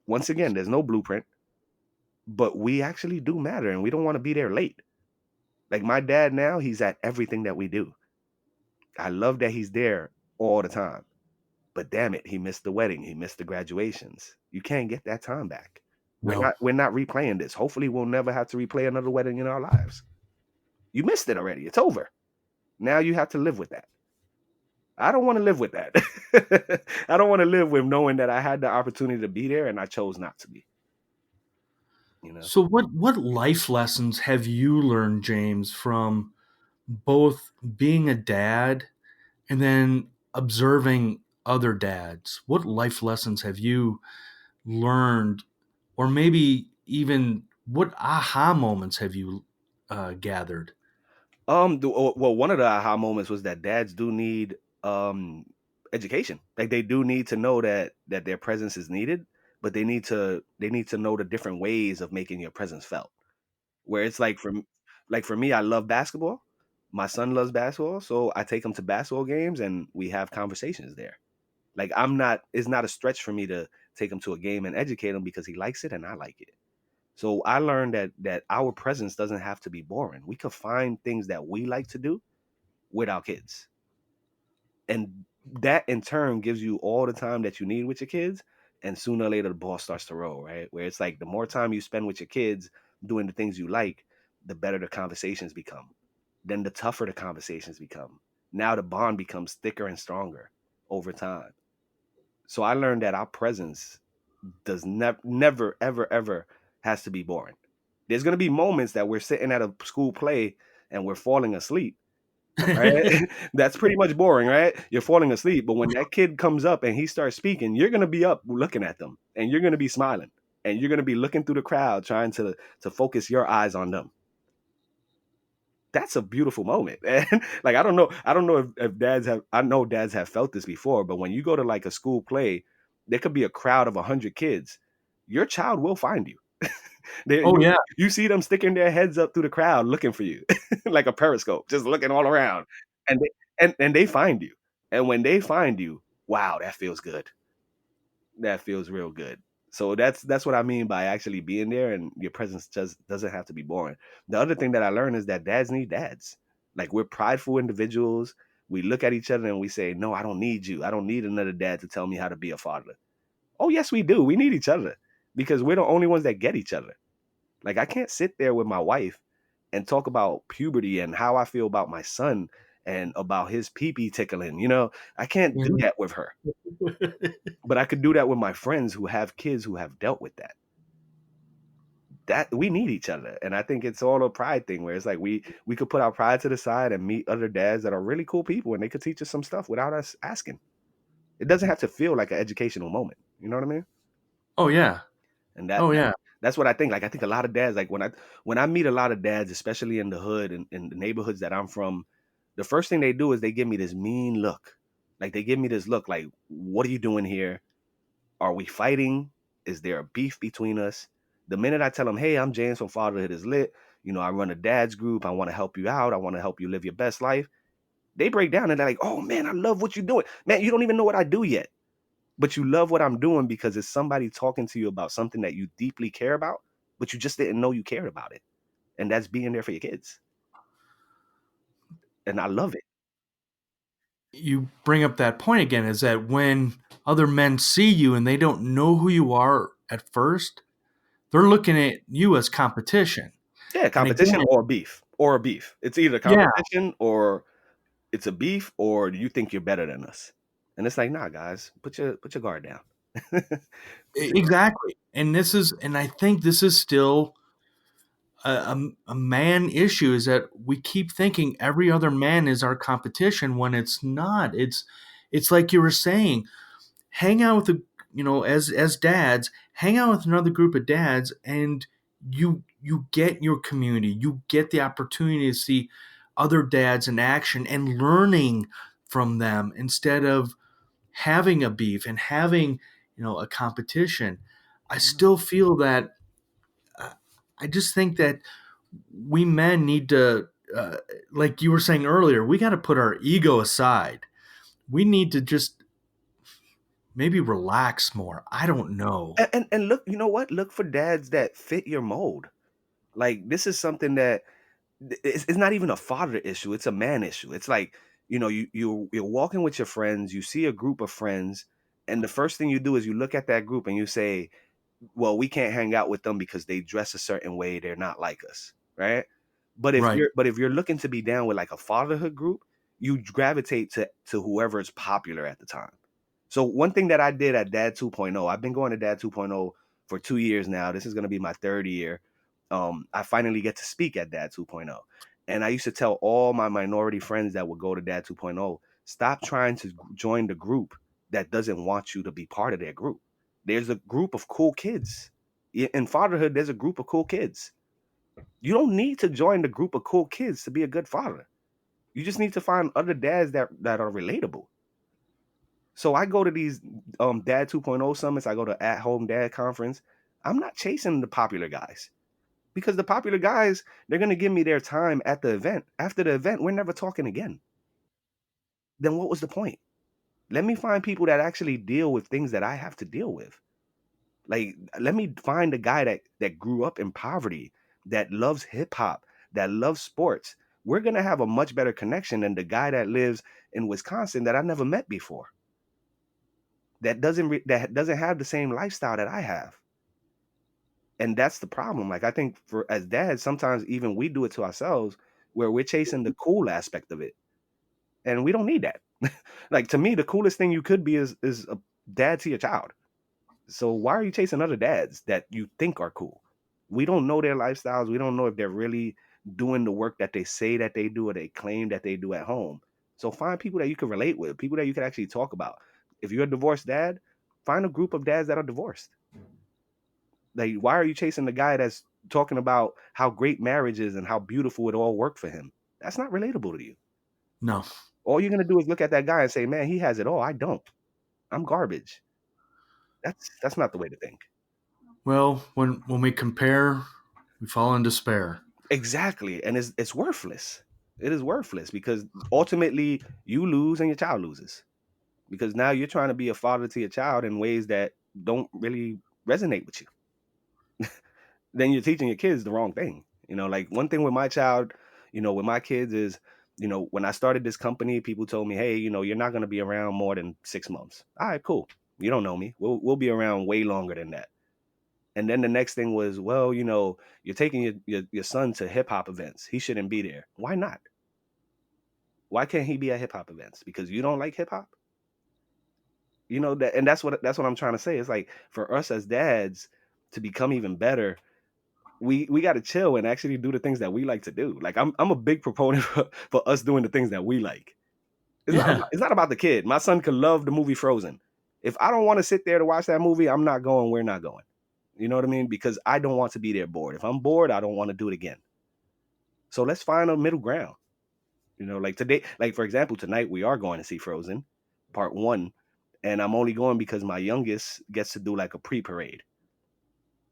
once again, there's no blueprint, but we actually do matter and we don't want to be there late. Like, my dad now, he's at everything that we do. I love that he's there all the time. But damn it, he missed the wedding. He missed the graduations. You can't get that time back. We're No. not we're not replaying this. Hopefully we'll never have to replay another wedding in our lives. You missed it already. It's over. Now you have to live with that. I don't want to live with that. I don't want to live with knowing that I had the opportunity to be there and I chose not to be. So what life lessons have you learned, James, from both being a dad and then observing other dads? What life lessons have you learned, or maybe even what aha moments have you gathered? Well, one of the aha moments was that dads do need education. Like, they do need to know that their presence is needed, but they need to know the different ways of making your presence felt. Where it's like, for me, I love basketball. My son loves basketball, so I take him to basketball games and we have conversations there. Like, it's not a stretch for me to take him to a game and educate him because he likes it and I like it. So I learned that our presence doesn't have to be boring. We could find things that we like to do with our kids. And that in turn gives you all the time that you need with your kids. And sooner or later, the ball starts to roll, right? Where it's like, the more time you spend with your kids doing the things you like, the better the conversations become. Then the tougher the conversations become. Now the bond becomes thicker and stronger over time. So I learned that our presence does never, ever, ever has to be boring. There's going to be moments that we're sitting at a school play and we're falling asleep, right? That's pretty much boring, right? You're falling asleep. But when that kid comes up and he starts speaking, you're going to be up looking at them and you're going to be smiling and you're going to be looking through the crowd trying to focus your eyes on them. That's a beautiful moment. And like, I don't know if dads have, I know dads have felt this before, but when you go to like a school play, there could be a crowd of 100 kids. Your child will find you. Oh yeah. You see them sticking their heads up through the crowd looking for you, like a periscope, just looking all around, and they find you. And when they find you, wow, that feels good. That feels real good. So that's what I mean by actually being there, and your presence just doesn't have to be boring. The other thing that I learned is that dads need dads. Like, we're prideful individuals. We look at each other and we say, "No, I don't need you. I don't need another dad to tell me how to be a father." Oh, yes, we do. We need each other because we're the only ones that get each other. Like, I can't sit there with my wife and talk about puberty and how I feel about my son and about his pee-pee tickling. I can't do Mhm. that with her, but I could do that with my friends who have kids who have dealt with that. That we need each other, and I think it's all a pride thing where it's like we could put our pride to the side and meet other dads that are really cool people, and they could teach us some stuff without us asking. It doesn't have to feel like an educational moment. You know what I mean? Oh yeah. And Oh yeah. that's what I think. Like, I think a lot of dads, like when I meet a lot of dads, especially in the hood and in the neighborhoods that I'm from, the first thing they do is they give me this mean look. Like, they give me this look like, "What are you doing here? Are we fighting? Is there a beef between us?" The minute I tell them, "Hey, I'm James from Fatherhood is Lit. I run a dad's group. I want to help you out. I want to help you live your best life." They break down and they're like, "Oh man, I love what you're doing. Man, you don't even know what I do yet. But you love what I'm doing because it's somebody talking to you about something that you deeply care about, but you just didn't know you cared about it. And that's being there for your kids." And I love it. You bring up that point again, is that when other men see you and they don't know who you are at first, they're looking at you as competition. Yeah, And again, competition or beef. Or a beef. It's either yeah, competition or it's a beef, or you think you're better than us. And it's like, nah, guys, put your guard down. Put your guard. exactly. And I think this is still a man issue, is that we keep thinking every other man is our competition when it's not. It's like you were saying, hang out with as dads, hang out with another group of dads, and you get your community, you get the opportunity to see other dads in action and learning from them instead of having a beef and having a competition. I still feel that uh, I just think that we men need to, like you were saying earlier, we got to put our ego aside. We need to just maybe relax more. I don't know. And look, you know what? Look for dads that fit your mold. Like, this is something that it's not even a father issue, it's a man issue. It's like, you're walking with your friends, you see a group of friends, and the first thing you do is you look at that group and you say, "Well, we can't hang out with them because they dress a certain way, they're not like us," right? Right. But if you're looking to be down with like a fatherhood group, you gravitate to whoever is popular at the time. So one thing that I did at Dad 2.0, I've been going to Dad 2.0 for 2 years now. This is going to be my third year. I finally get to speak at Dad 2.0. And I used to tell all my minority friends that would go to Dad 2.0, stop trying to join the group that doesn't want you to be part of their group. There's a group of cool kids. In fatherhood, there's a group of cool kids. You don't need to join the group of cool kids to be a good father. You just need to find other dads that are relatable. So I go to these Dad 2.0 summits. I go to At Home Dad Conference. I'm not chasing the popular guys because the popular guys, they're going to give me their time at the event. After the event, we're never talking again. Then what was the point? Let me find people that actually deal with things that I have to deal with. Like, let me find a guy that grew up in poverty, that loves hip hop, that loves sports. We're going to have a much better connection than the guy that lives in Wisconsin that I never met before. That doesn't have the same lifestyle that I have. And that's the problem. Like, I think for as dads, sometimes even we do it to ourselves where we're chasing the cool aspect of it. And we don't need that. Like, to me, the coolest thing you could be is a dad to your child. So why are you chasing other dads that you think are cool? We don't know their lifestyles. We don't know if they're really doing the work that they say that they do or they claim that they do at home. So find people that you can relate with, people that you can actually talk about. If you're a divorced dad, find a group of dads that are divorced. Like, why are you chasing the guy that's talking about how great marriage is and how beautiful it all worked for him? That's not relatable to you. No. All you're gonna do is look at that guy and say, "Man, he has it all. I don't. I'm garbage." That's not the way to think. Well, when we compare, we fall in despair. Exactly, and it's worthless. It is worthless because ultimately you lose and your child loses because now you're trying to be a father to your child in ways that don't really resonate with you. Then you're teaching your kids the wrong thing. Like one thing with my child, with my kids is, when I started this company, people told me, hey, you're not going to be around more than 6 months. All right, cool. You don't know me. We'll be around way longer than that. And then the next thing was, well, you're taking your son to hip hop events. He shouldn't be there. Why not? Why can't he be at hip hop events? Because you don't like hip hop? And that's what I'm trying to say. It's like for us as dads to become even better, we got to chill and actually do the things that we like to do. Like I'm a big proponent for us doing the things that we like. Yeah. It's not about the kid. My son could love the movie Frozen. If I don't want to sit there to watch that movie, I'm not going. We're not going. You know what I mean? Because I don't want to be there bored. If I'm bored, I don't want to do it again. So let's find a middle ground. Like today, like for example, tonight we are going to see Frozen Part 1, and I'm only going because my youngest gets to do like a pre-parade.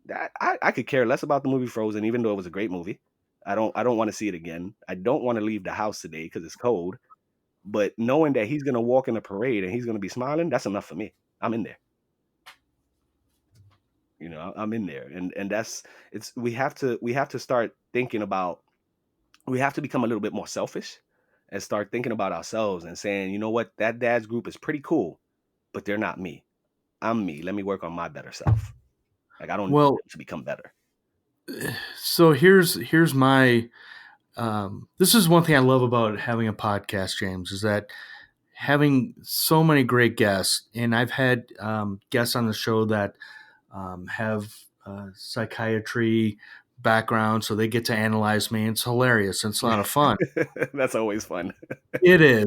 That I could care less about the movie Frozen, even though it was a great movie. I don't want to see it again. I don't want to leave the house today because it's cold. But knowing that he's gonna walk in the parade and he's gonna be smiling, that's enough for me. I'm in there. I'm in there, and that's it's. We have to start thinking about. We have to become a little bit more selfish, and start thinking about ourselves and saying, you know what, that dad's group is pretty cool, but they're not me. I'm me. Let me work on my better self. Like I don't need Well, them to become better. so here's my this is one thing I love about having a podcast, James, is that having so many great guests, and I've had guests on the show that have psychiatry background, so they get to analyze me. It's hilarious. It's a lot of fun. That's always fun. It is.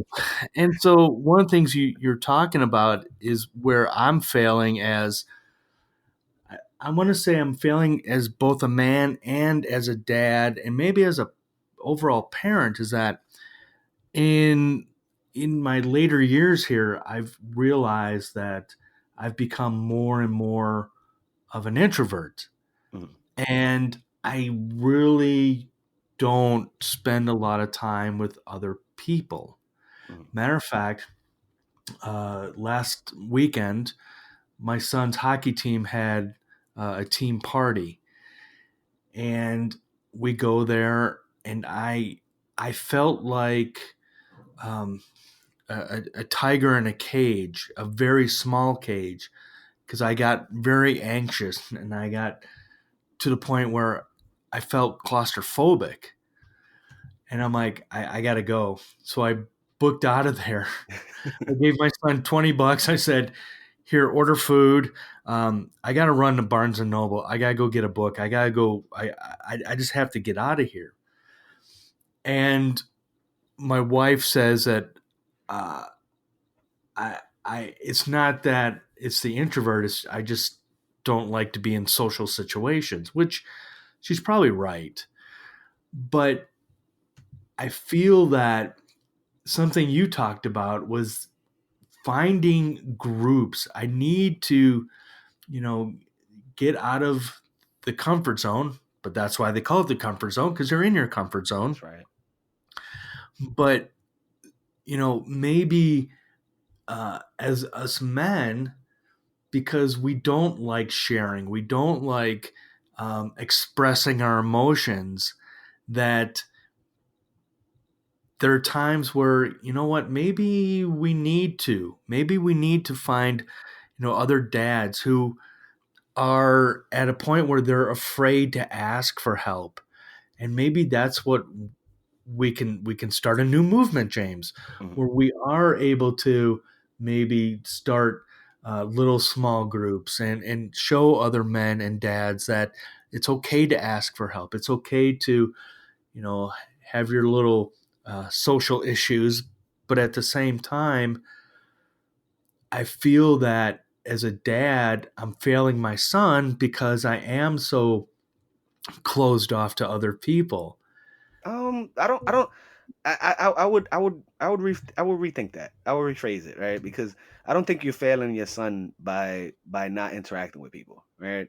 And so one of the things you're talking about is where I'm failing as I want to say I'm failing as both a man and as a dad and maybe as a overall parent is that in my later years here I've realized that I've become more and more of an introvert Mhm, and I really don't spend a lot of time with other people. mhm. Matter of fact, last weekend, my son's hockey team had a team party, and we go there, and I felt like um, a tiger in a cage, a very small cage, because I got very anxious, and I got to the point where I felt claustrophobic, and I'm like, I gotta go. So I booked out of there. I gave my son $20. I said, "Here, order food. I got to run to Barnes and Noble. I got to go get a book. I got to go. I just have to get out of here." And my wife says that uh, it's not that it's the introvert. I just don't like to be in social situations, which she's probably right. But I feel that something you talked about was finding groups. I need to, you know, get out of the comfort zone, but that's why they call it the comfort zone because you're in your comfort zone. That's right. But, maybe as us men, because we don't like sharing, we don't like expressing our emotions, that there are times where, maybe we need to find, other dads who are at a point where they're afraid to ask for help. And maybe that's what we can start a new movement, James, Mhm, where we are able to maybe start little small groups and show other men and dads that it's okay to ask for help. It's okay to have your little social issues, but at the same time, I feel that as a dad, I'm failing my son because I am so closed off to other people. I don't. I would rethink that. I would rephrase it, right? Because I don't think you're failing your son by not interacting with people, right?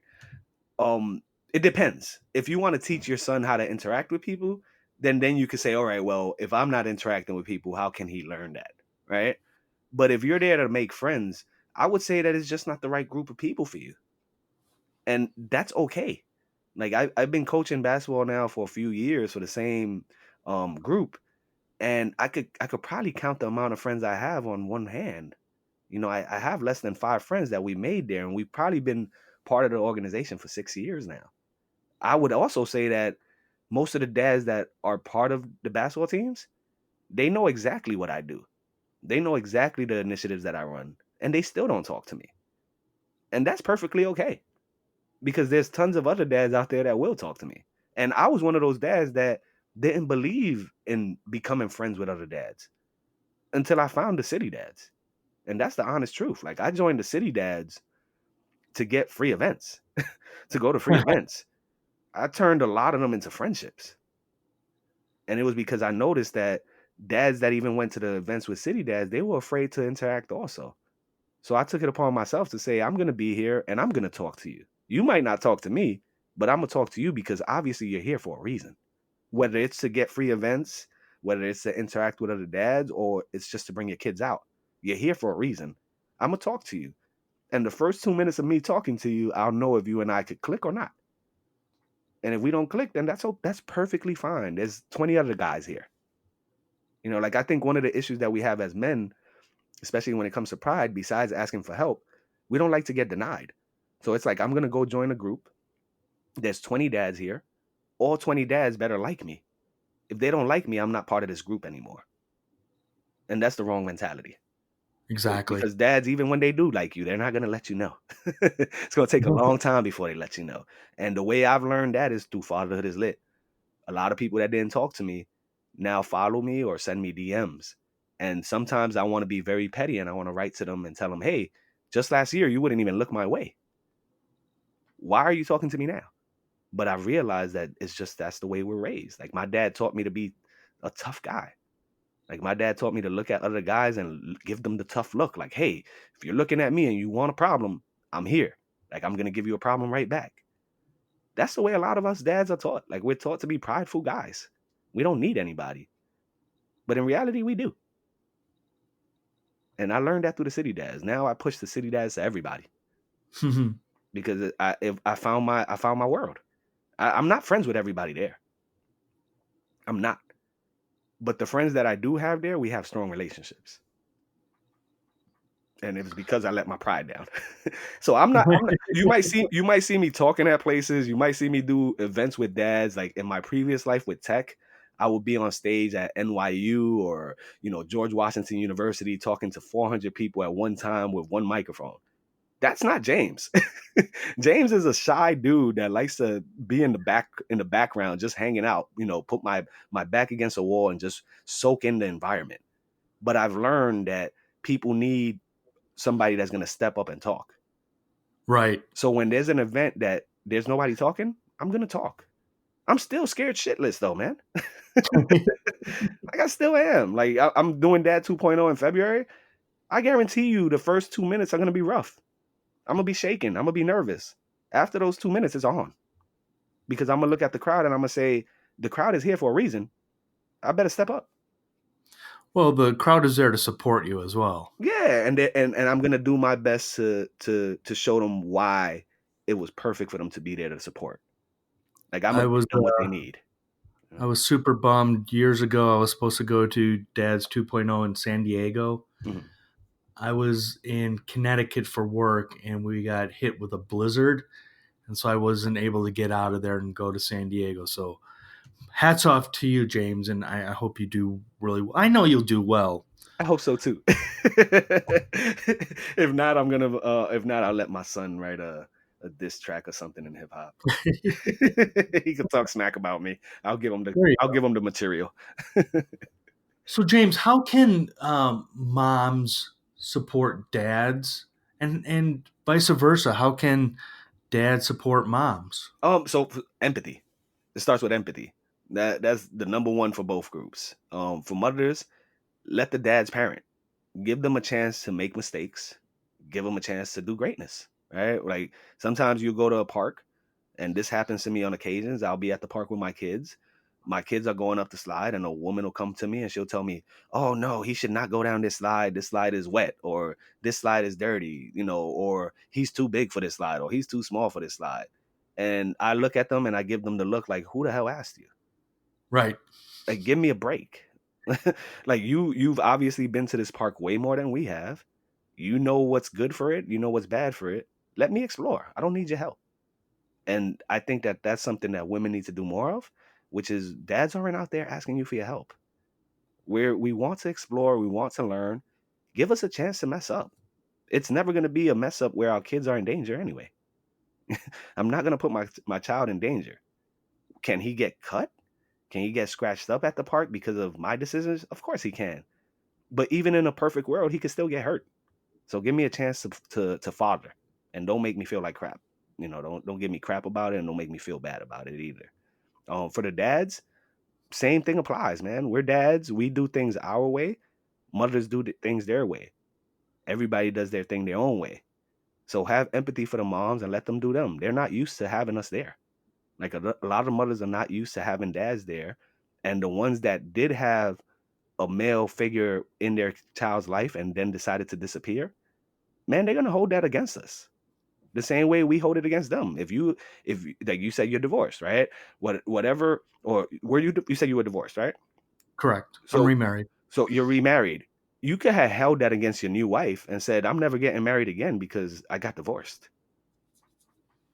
It depends. If you want to teach your son how to interact with people, then you could say, all right, well, if I'm not interacting with people, how can he learn that? Right? But if you're there to make friends, I would say that it's just not the right group of people for you. And that's okay. Like I've been coaching basketball now for a few years for the same group, and I could probably count the amount of friends I have on one hand. I have less than 5 friends that we made there, and we've probably been part of the organization for 6 years now. I would also say that most of the dads that are part of the basketball teams, they know exactly what I do. They know exactly the initiatives that I run, and they still don't talk to me. And that's perfectly okay because there's tons of other dads out there that will talk to me. And I was one of those dads that didn't believe in becoming friends with other dads until I found the city dads. And that's the honest truth. Like I joined the city dads to get free events, to go to free events. I turned a lot of them into friendships. And it was because I noticed that dads that even went to the events with city dads, they were afraid to interact also. So I took it upon myself to say, I'm going to be here and I'm going to talk to you. You might not talk to me, but I'm going to talk to you because obviously you're here for a reason. Whether it's to get free events, whether it's to interact with other dads, or it's just to bring your kids out. You're here for a reason. I'm going to talk to you. And the first 2 minutes of me talking to you, I'll know if you and I could click or not. And if we don't click, then that's perfectly fine. There's 20 other guys here. Like I think one of the issues that we have as men, especially when it comes to pride, besides asking for help, we don't like to get denied. So it's like, I'm going to go join a group. There's 20 dads here. All 20 dads better like me. If they don't like me, I'm not part of this group anymore. And that's the wrong mentality. Exactly. Because dads, even when they do like you, they're not going to let you know. It's going to take a long time before they let you know. And the way I've learned that is through Fatherhoodislit. A lot of people that didn't talk to me now follow me or send me DMs. And sometimes I want to be very petty and I want to write to them and tell them, hey, just last year, you wouldn't even look my way. Why are you talking to me now? But I realized that that's the way we're raised. Like my dad taught me to be a tough guy. Like my dad taught me to look at other guys and give them the tough look. Like, hey, if you're looking at me and you want a problem, I'm here. Like I'm going to give you a problem right back. That's the way a lot of us dads are taught. Like we're taught to be prideful guys. We don't need anybody. But in reality, we do. And I learned that through the city dads. Now I push the city dads to everybody because I found my world. I'm not friends with everybody there. I'm not. But the friends that I do have there, we have strong relationships. And it was because I let my pride down. So I'm not you might see me talking at places, you might see me do events with dads. Like in my previous life with tech, I would be on stage at NYU or George Washington University talking to 400 people at one time with one microphone. That's not James. James is a shy dude that likes to be in the background, just hanging out, put my back against a wall and just soak in the environment. But I've learned that people need somebody that's going to step up and talk. Right. So when there's an event that there's nobody talking, I'm going to talk. I'm still scared shitless though, man. Like I still am. Like I'm doing Dad 2.0 in February. I guarantee you the first 2 minutes are going to be rough. I'm going to be shaking. I'm going to be nervous. After those 2 minutes, it's on. Because I'm going to look at the crowd and I'm going to say, the crowd is here for a reason. I better step up. Well, the crowd is there to support you as well. Yeah, and I'm going to do my best to show them why it was perfect for them to be there to support. Like I'm going to give them what they need. I was super bummed years ago. I was supposed to go to Dad's 2.0 in San Diego. Mm-hmm. I was in Connecticut for work and we got hit with a blizzard. And so I wasn't able to get out of there and go to San Diego. So hats off to you, James. And I hope you do really well. I know you'll do well. I hope so too. If not, I'll let my son write a diss track or something in hip hop. He could talk smack about me. I'll give him the material. So James, how can moms support dads and vice versa? How can dads support moms? So empathy. It starts with empathy. That's the number one for both groups. For mothers, let the dads parent. Give them a chance to make mistakes. Give them a chance to do greatness. Right? Like sometimes you go to a park And this happens to me on occasions. I'll be at the park with my kids. My kids are going up the slide, and a woman will come to me and she'll tell me, "Oh no, he should not go down this slide. This slide is wet, or this slide is dirty, or he's too big for this slide, or he's too small for this slide." And I look at them and I give them the look like, "Who the hell asked you? Right. Like, give me a break." Like, you've obviously been to this park way more than we have. You know what's good for it. You know what's bad for it. Let me explore. I don't need your help. And I think that that's something that women need to do more of, which is dads aren't out there asking you for your help. We want to explore, we want to learn. Give us a chance to mess up. It's never going to be a mess up where our kids are in danger anyway. I'm not going to put my child in danger. Can he get cut? Can he get scratched up at the park because of my decisions? Of course he can. But even in a perfect world, he could still get hurt. So give me a chance to father, and don't make me feel like crap. Don't give me crap about it, and don't make me feel bad about it either. For the dads, same thing applies, man. We're dads. We do things our way. Mothers do things their way. Everybody does their thing their own way. So have empathy for the moms and let them do them. They're not used to having us there. Like a lot of mothers are not used to having dads there. And the ones that did have a male figure in their child's life and then decided to disappear, man, they're going to hold that against us. The same way we hold it against them. If like you said, you're divorced, right? Whatever, or you said you were divorced, right? Correct. I'm So, remarried. so you're remarried. You could have held that against your new wife and said, "I'm never getting married again because I got divorced."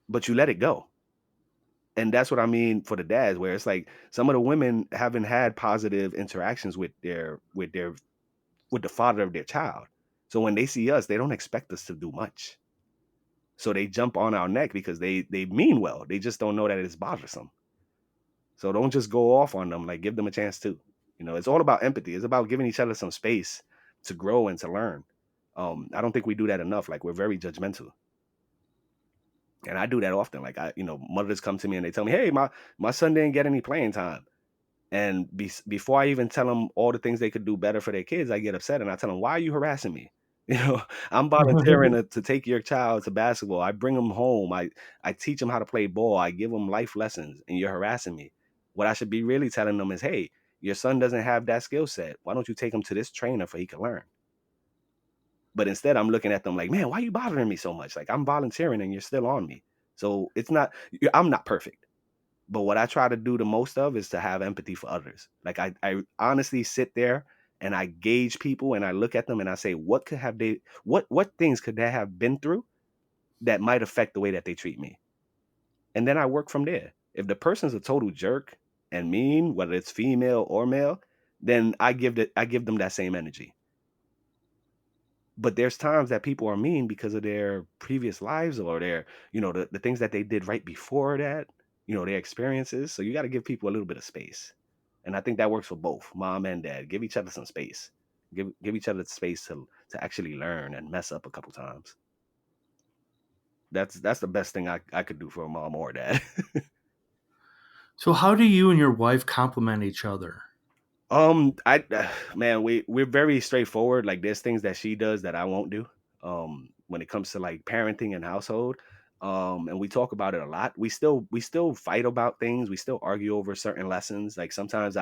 But you let it go. And that's what I mean for the dads, where it's like some of the women haven't had positive interactions with the father of their child. So when they see us, they don't expect us to do much. So they jump on our neck because they mean well. They just don't know that it's bothersome. So don't just go off on them. Like, give them a chance too. It's all about empathy. It's about giving each other some space to grow and to learn. I don't think we do that enough. Like, we're very judgmental. And I do that often. Like, mothers come to me and they tell me, "Hey, my son didn't get any playing time." And before I even tell them all the things they could do better for their kids, I get upset and I tell them, "Why are you harassing me? You know, I'm volunteering to take your child to basketball. I bring them home. I teach them how to play ball. I give them life lessons, and you're harassing me." What I should be really telling them is, "Hey, your son doesn't have that skill set. Why don't you take him to this trainer so he can learn?" But instead, I'm looking at them like, "Man, why are you bothering me so much? Like, I'm volunteering and you're still on me." So I'm not perfect. But what I try to do the most of is to have empathy for others. Like, I honestly sit there and I gauge people and I look at them and I say, what things could they have been through that might affect the way that they treat me? And then I work from there. If the person's a total jerk and mean, whether it's female or male, then I give them that same energy. But there's times that people are mean because of their previous lives or the things that they did right before that, their experiences. So you got to give people a little bit of space. And I think that works for both mom and dad. Give each other some space. Give each other space to actually learn and mess up a couple times. That's the best thing I could do for a mom or dad. So how do you and your wife complement each other? I Man, we're very straightforward. Like, there's things that she does that I won't do. When it comes to like parenting and household, and we talk about it a lot. We still fight about things. We still argue over certain lessons. Like, sometimes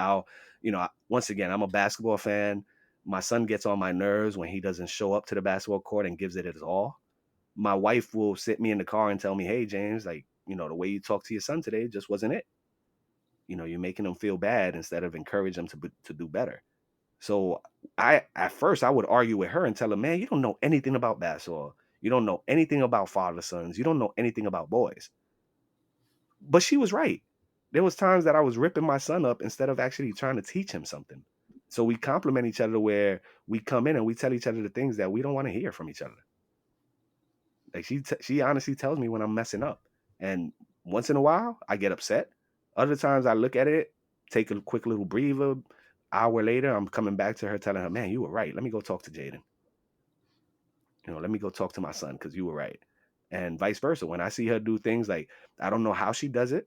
once again, I'm a basketball fan. My son gets on my nerves when he doesn't show up to the basketball court and gives it his all. My wife will sit me in the car and tell me, "Hey, James, like, the way you talked to your son today just wasn't it. You're making him feel bad instead of encourage him to do better." So at first I would argue with her and tell her, "Man, you don't know anything about basketball. You don't know anything about father sons. You don't know anything about boys." But she was right. There was times that I was ripping my son up instead of actually trying to teach him something. So we complement each other where we come in and we tell each other the things that we don't want to hear from each other. Like, she honestly tells me when I'm messing up. And once in a while I get upset. Other times I look at it, take a quick little breather. Hour later, I'm coming back to her telling her, "Man, you were right. Let me go talk to Jaden. Let me go talk to my son because you were right." And vice versa. When I see her do things like, I don't know how she does it.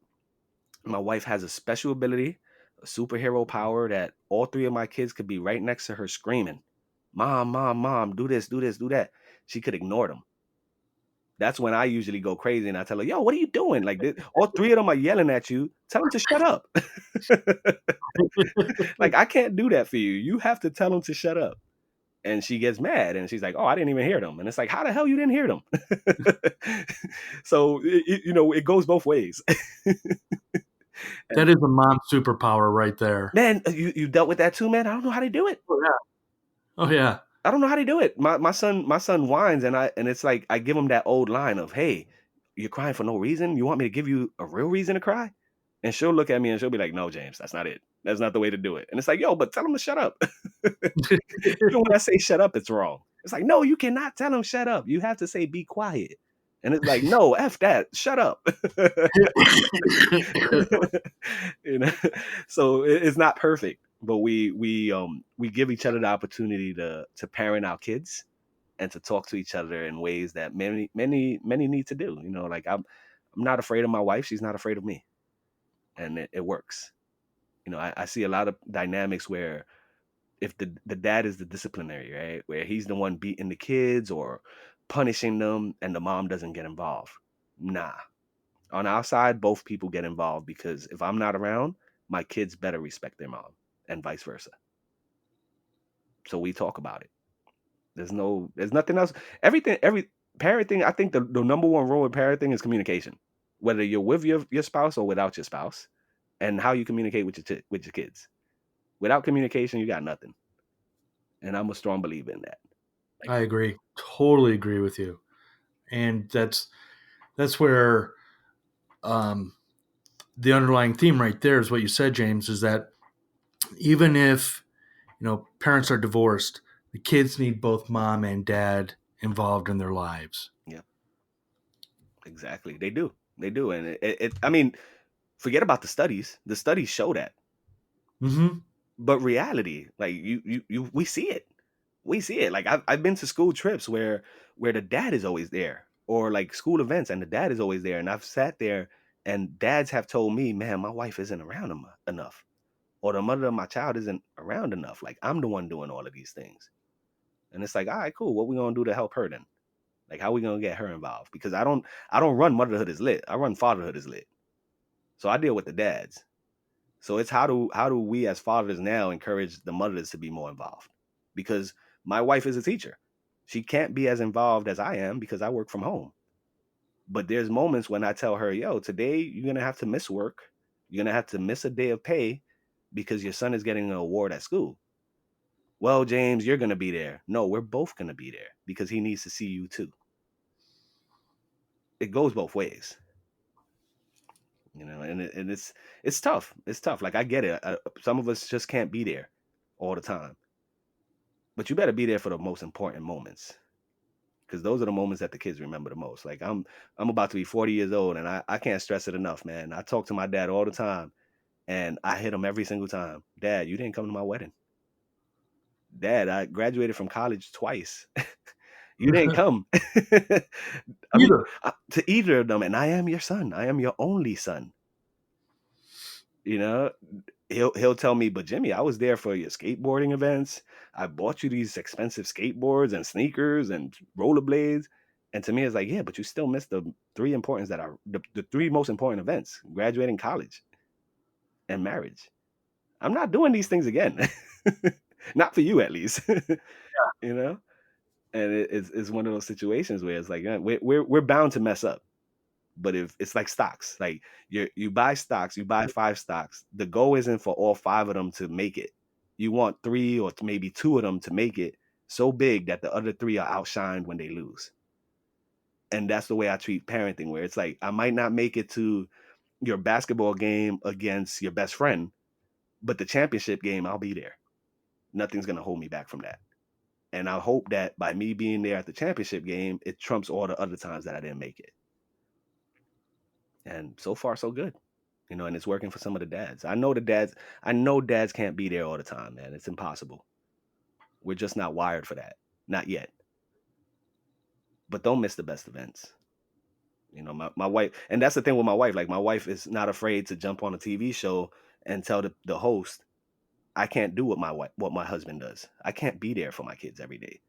My wife has a special ability, a superhero power that all three of my kids could be right next to her screaming, "Mom, mom, mom, do this, do this, do that." She could ignore them. That's when I usually go crazy and I tell her, yo, what are you doing? Like all three of them are yelling at you. Tell them to shut up. Like, I can't do that for you. You have to tell them to shut up. And she gets mad and she's like, oh, I didn't even hear them. And it's like, how the hell you didn't hear them? So, it goes both ways. That is a mom superpower right there. Man, you dealt with that too, man. I don't know how to do it. Oh yeah. Oh yeah. I don't know how to do it. My son whines and it's like I give him that old line of, hey, you're crying for no reason. You want me to give you a real reason to cry? And she'll look at me and she'll be like, no, James, that's not it. That's not the way to do it. And it's like, yo, but tell him to shut up. Even when I say shut up, it's wrong. It's like, no, you cannot tell him shut up. You have to say be quiet. And it's like, no, F that, shut up. So it's not perfect, but we give each other the opportunity to parent our kids and to talk to each other in ways that many need to do. Like I'm not afraid of my wife. She's not afraid of me. And it works. I see a lot of dynamics where if the dad is the disciplinary, right, where he's the one beating the kids or punishing them and the mom doesn't get involved. Nah. On our side, both people get involved because if I'm not around, my kids better respect their mom and vice versa. So we talk about it. There's nothing else. Every parenting, I think the number one role in parenting is communication, whether you're with your spouse or without your spouse, and how you communicate with your kids. Without communication, you got nothing. And I'm a strong believer in that. I agree. Totally agree with you. And that's where the underlying theme right there is what you said, James, is that even if parents are divorced, the kids need both mom and dad involved in their lives. Yeah, exactly. They do. And I mean, forget about the studies. The studies show that. Mm-hmm. But reality, like we see it. We see it. Like I've been to school trips where the dad is always there, or like school events and the dad is always there, and I've sat there and dads have told me, man, my wife isn't around enough, or the mother of my child isn't around enough. Like I'm the one doing all of these things, and it's like, all right, cool. What we gonna do to help her then? Like how we gonna get her involved? Because I don't run Motherhood is Lit. I run Fatherhood is Lit. So I deal with the dads. So it's how do we as fathers now encourage the mothers to be more involved? Because my wife is a teacher. She can't be as involved as I am because I work from home. But there's moments when I tell her, yo, today you're going to have to miss work. You're going to have to miss a day of pay because your son is getting an award at school. Well, James, you're going to be there. No, we're both going to be there because he needs to see you too. It goes both ways. And it's tough. It's tough. Like I get it. Some of us just can't be there all the time. But you better be there for the most important moments, because those are the moments that the kids remember the most. Like I'm about to be 40 years old, and I can't stress it enough, man. I talk to my dad all the time, and I hit him every single time. Dad, you didn't come to my wedding. Dad, I graduated from college twice. You didn't come. I mean, to either of them, and I am your son. I am your only son. He'll tell me, but Jimmy, I was there for your skateboarding events. I bought you these expensive skateboards and sneakers and rollerblades. And to me, it's like, yeah, but you still missed the three importance that are the three most important events: graduating college and marriage. I'm not doing these things again. Not for you, at least. And it's one of those situations where it's like, yeah, we're bound to mess up. But if it's like stocks, like you buy stocks, you buy 5 stocks, the goal isn't for all 5 of them to make it. You want 3 or maybe 2 of them to make it so big that the other 3 are outshined when they lose. And that's the way I treat parenting, where it's like, I might not make it to your basketball game against your best friend, but the championship game, I'll be there. Nothing's going to hold me back from that. And I hope that by me being there at the championship game, it trumps all the other times that I didn't make it. And so far, so good. And it's working for some of the dads. I know dads can't be there all the time, man. It's impossible. We're just not wired for that. Not yet. But don't miss the best events. My wife, and that's the thing with my wife. Like, my wife is not afraid to jump on a TV show and tell the host, I can't do what my husband does. I can't be there for my kids every day.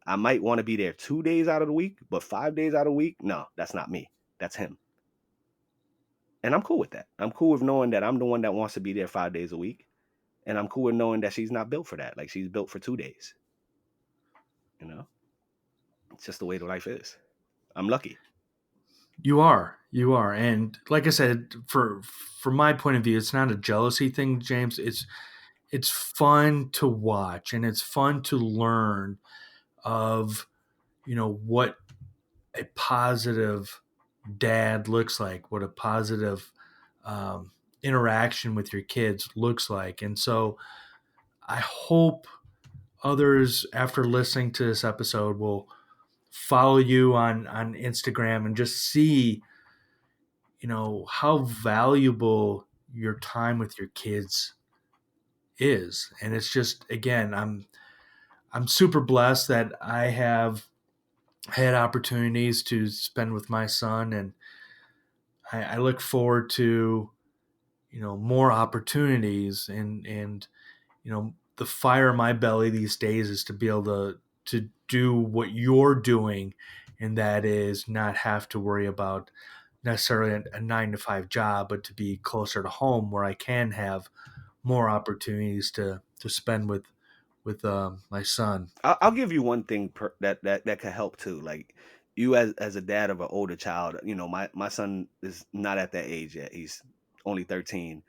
I might want to be there 2 days out of the week, but 5 days out of the week, no, that's not me. That's him. And I'm cool with that. I'm cool with knowing that I'm the one that wants to be there 5 days a week. And I'm cool with knowing that she's not built for that. Like, she's built for 2 days. You know? It's just the way the life is. I'm lucky. You are. And like I said, from my point of view, it's not a jealousy thing, James. It's fun to watch, and it's fun to learn of, what a positive dad looks like, what a positive um, interaction with your kids looks like. And so I hope others, after listening to this episode, will follow you on Instagram and just see, how valuable your time with your kids is. And it's just, again, I'm super blessed that I have had opportunities to spend with my son, and I look forward to, more opportunities. And the fire in my belly these days is to be able to do what you're doing, and that is not have to worry about necessarily a 9 to 5 job, but to be closer to home where I can have more opportunities to spend with my son. I'll give you one thing that could help too. Like, you as a dad of an older child, my son is not at that age yet. He's only 13.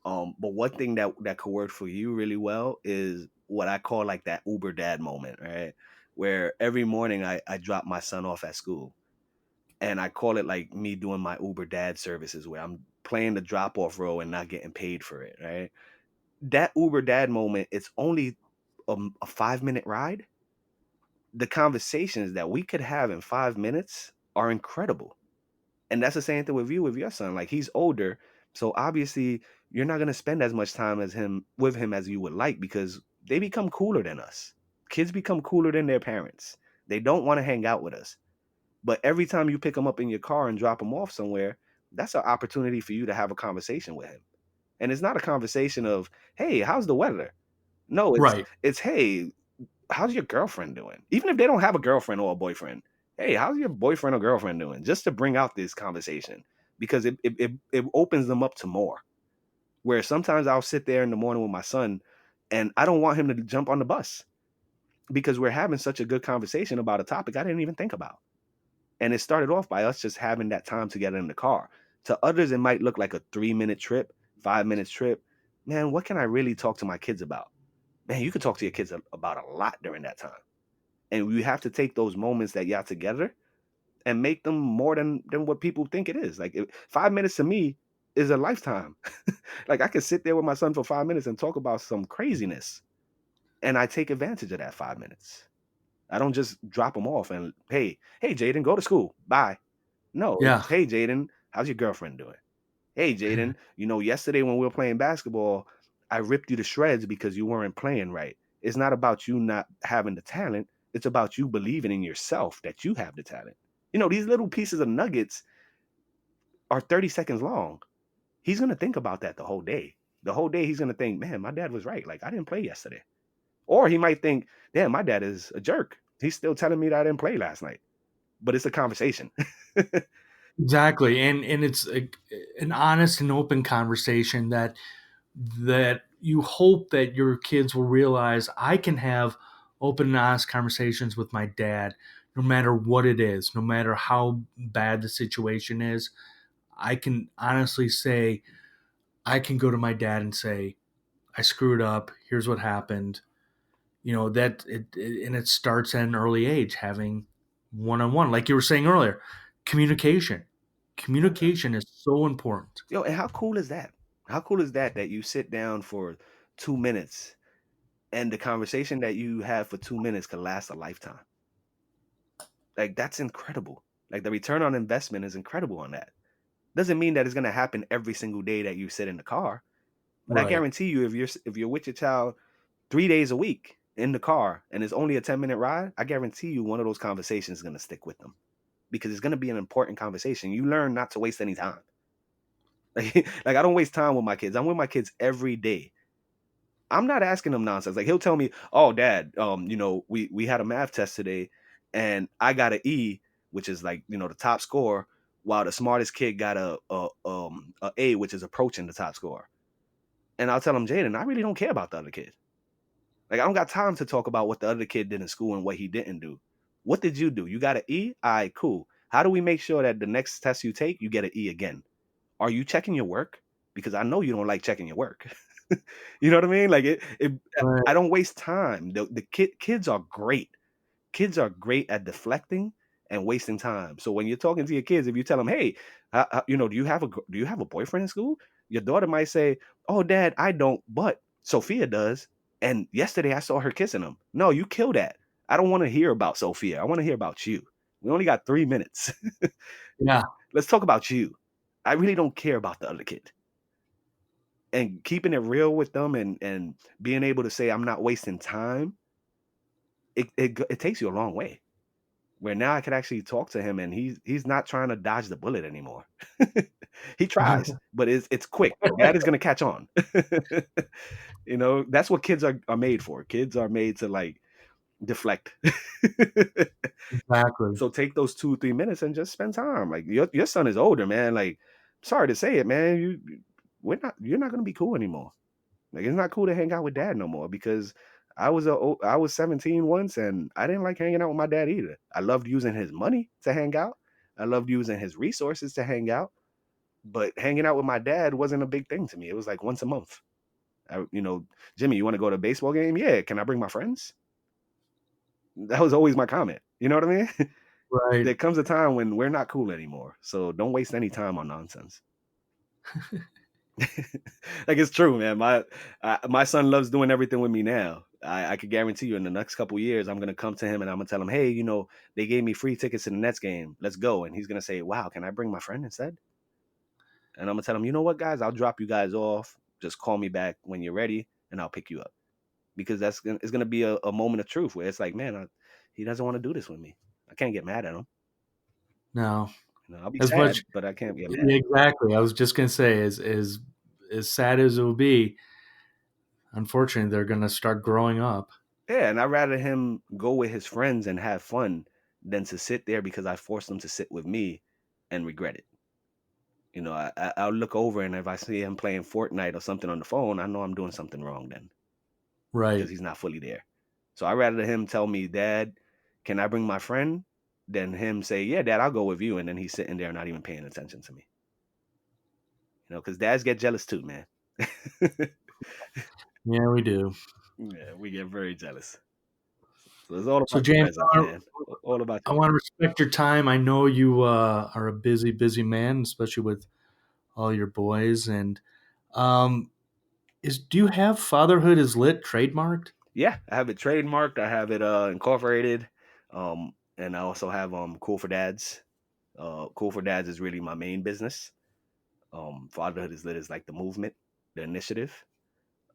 But one thing that could work for you really well is what I call like that Uber dad moment, right? Where every morning I drop my son off at school, and I call it like me doing my Uber dad services, where I'm playing the drop off role and not getting paid for it, right? That Uber dad moment, it's only a 5-minute ride. The conversations that we could have in 5 minutes are incredible. And that's the same thing with you, with your son. Like, he's older, so obviously you're not gonna spend as much time as him with him as you would like, because they become cooler than us. Kids become cooler than their parents. They don't want to hang out with us. But every time you pick them up in your car and drop them off somewhere, that's an opportunity for you to have a conversation with him. And it's not a conversation of, "Hey, how's the weather?" No, Right. it's, "Hey, how's your girlfriend doing?" Even if they don't have a girlfriend or a boyfriend, "Hey, how's your boyfriend or girlfriend doing?" Just to bring out this conversation, because it opens them up to more. Where sometimes I'll sit there in the morning with my son, and I don't want him to jump on the bus because we're having such a good conversation about a topic I didn't even think about. And it started off by us just having that time together in the car. To others, it might look like a 3-minute trip, 5 minutes trip. Man, what can I really talk to my kids about? Man, you could talk to your kids about a lot during that time. And you have to take those moments that y'all together and make them more than what people think it is. Like, 5 minutes to me is a lifetime. Like, I could sit there with my son for 5 minutes and talk about some craziness, and I take advantage of that 5 minutes. I don't just drop them off and, hey, Jaden, go to school. Bye. No, Yeah. it's, "Hey, Jaden, how's your girlfriend doing? Hey, Jaden, yesterday when we were playing basketball, I ripped you to shreds because you weren't playing right." It's not about you not having the talent. It's about you believing in yourself that you have the talent. These little pieces of nuggets are 30 seconds long. He's going to think about that the whole day. The whole day he's going to think, "Man, my dad was right. Like, I didn't play yesterday." Or he might think, "Damn, my dad is a jerk. He's still telling me that I didn't play last night." But it's a conversation. Exactly. And it's an honest and open conversation that you hope that your kids will realize I can have open and honest conversations with my dad no matter what it is, no matter how bad the situation is. I can honestly say, I can go to my dad and say, I screwed up. Here's what happened. And it starts at an early age, having one-on-one, like you were saying earlier, communication. Communication is so important. Yo, and how cool is that? How cool is that you sit down for 2 minutes, and the conversation that you have for 2 minutes could last a lifetime? Like, that's incredible. Like, the return on investment is incredible on that. Doesn't mean that it's gonna happen every single day that you sit in the car, but I Right. guarantee you, if you're with your child 3 days a week in the car and it's only a 10-minute ride, I guarantee you one of those conversations is gonna stick with them, because it's gonna be an important conversation. You learn not to waste any time. Like, I don't waste time with my kids. I'm with my kids every day. I'm not asking him nonsense. Like he'll tell me, "Oh, Dad, we had a math test today, and I got an E, which is like the top score, while the smartest kid got a A, which is approaching the top score." And I'll tell him, Jaden, I really don't care about the other kid. Like I don't got time to talk about what the other kid did in school and what he didn't do. What did you do? You got an E? All right, cool. How do we make sure that the next test you take, you get an E again? Are you checking your work? Because I know you don't like checking your work. You know what I mean? Like Right. I don't waste time. The kids are great. Kids are great at deflecting and wasting time. So when you're talking to your kids, if you tell them, "Hey, do you have a boyfriend in school?" Your daughter might say, "Oh, Dad, I don't, but Sophia does. And yesterday I saw her kissing him." No, you kill that. I don't want to hear about Sophia. I want to hear about you. We only got 3 minutes. Yeah. Let's talk about you. I really don't care about the other kid. And keeping it real with them and being able to say I'm not wasting time, it takes you a long way. Where now I could actually talk to him and he's not trying to dodge the bullet anymore. He tries, but it's quick. Dad is gonna catch on. That's what kids are made for. Kids are made to like deflect. Exactly. So take those 2 3 minutes and just spend time. Like your son is older, man. Like, sorry to say it, man. You're not gonna be cool anymore. Like it's not cool to hang out with dad no more because I was 17 once and I didn't like hanging out with my dad either. I loved using his money to hang out. I loved using his resources to hang out, but hanging out with my dad wasn't a big thing to me. It was like once a month. Jimmy, you want to go to a baseball game? Yeah, can I bring my friends? That was always my comment. You know what I mean? Right. There comes a time when we're not cool anymore. So don't waste any time on nonsense. Like it's true, man. My son loves doing everything with me now. I could guarantee you in the next couple years, I'm gonna come to him and I'm gonna tell him, hey, they gave me free tickets to the Nets game. Let's go. And he's gonna say, wow, can I bring my friend instead? And I'm gonna tell him, you know what, guys, I'll drop you guys off. Just call me back when you're ready, and I'll pick you up. Because it's gonna be a moment of truth where it's like, man, he doesn't want to do this with me. I can't get mad at him. No. I'll be As much sad, but I can't get mad. Yeah, exactly. I was just gonna say, as sad as it will be, unfortunately, they're gonna start growing up. Yeah, and I'd rather him go with his friends and have fun than to sit there because I forced him to sit with me and regret it. I'll look over and if I see him playing Fortnite or something on the phone, I know I'm doing something wrong then because Right. he's not fully there. So I'd rather him tell me, Dad, can I bring my friend? Than him say, yeah, Dad, I'll go with you. And then he's sitting there not even paying attention to me. Because dads get jealous too, man. Yeah, we do. Yeah, we get very jealous. So it's all So, about the James, presence, man. All about I you. want to respect your time. I know you are a busy, busy man, especially with all your boys. And um, do you have Fatherhood is Lit trademarked? Yeah, I have it trademarked. I have it incorporated. And I also have Cool4Dads. Cool4Dads is really my main business. Fatherhood is Lit is like the movement, the initiative.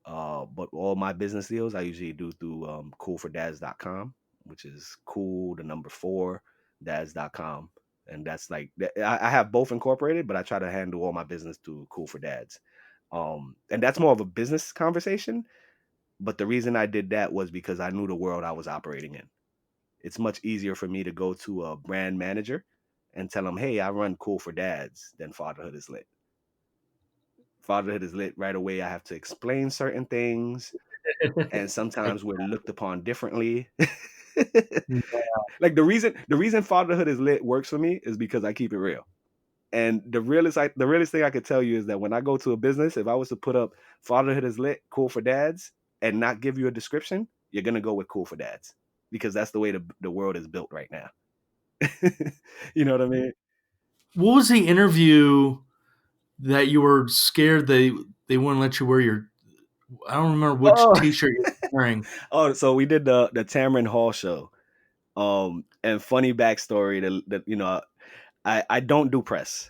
But all my business deals I usually do through cool4dads.com, which is cool the number 4 dads.com. And that's like I have both incorporated, but I try to handle all my business through Cool4Dads. And that's more of a business conversation. But the reason I did that was because I knew the world I was operating in. It's much easier for me to go to a brand manager and tell them, hey, I run Cool4Dads than Fatherhood is Lit. Fatherhood is Lit right away. I have to explain certain things, and sometimes we're looked upon differently. Like the reason Fatherhood is Lit works for me is because I keep it real. And the realest thing I could tell you is that when I go to a business, if I was to put up Fatherhood is Lit, Cool4Dads, and not give you a description, you're gonna go with Cool4Dads because that's the way the world is built right now. You know what I mean? What was the interview that you were scared they wouldn't let you wear your? I don't remember which Oh, T-shirt you're wearing. oh, so we did the Tamron Hall Show. And funny backstory that I don't do press.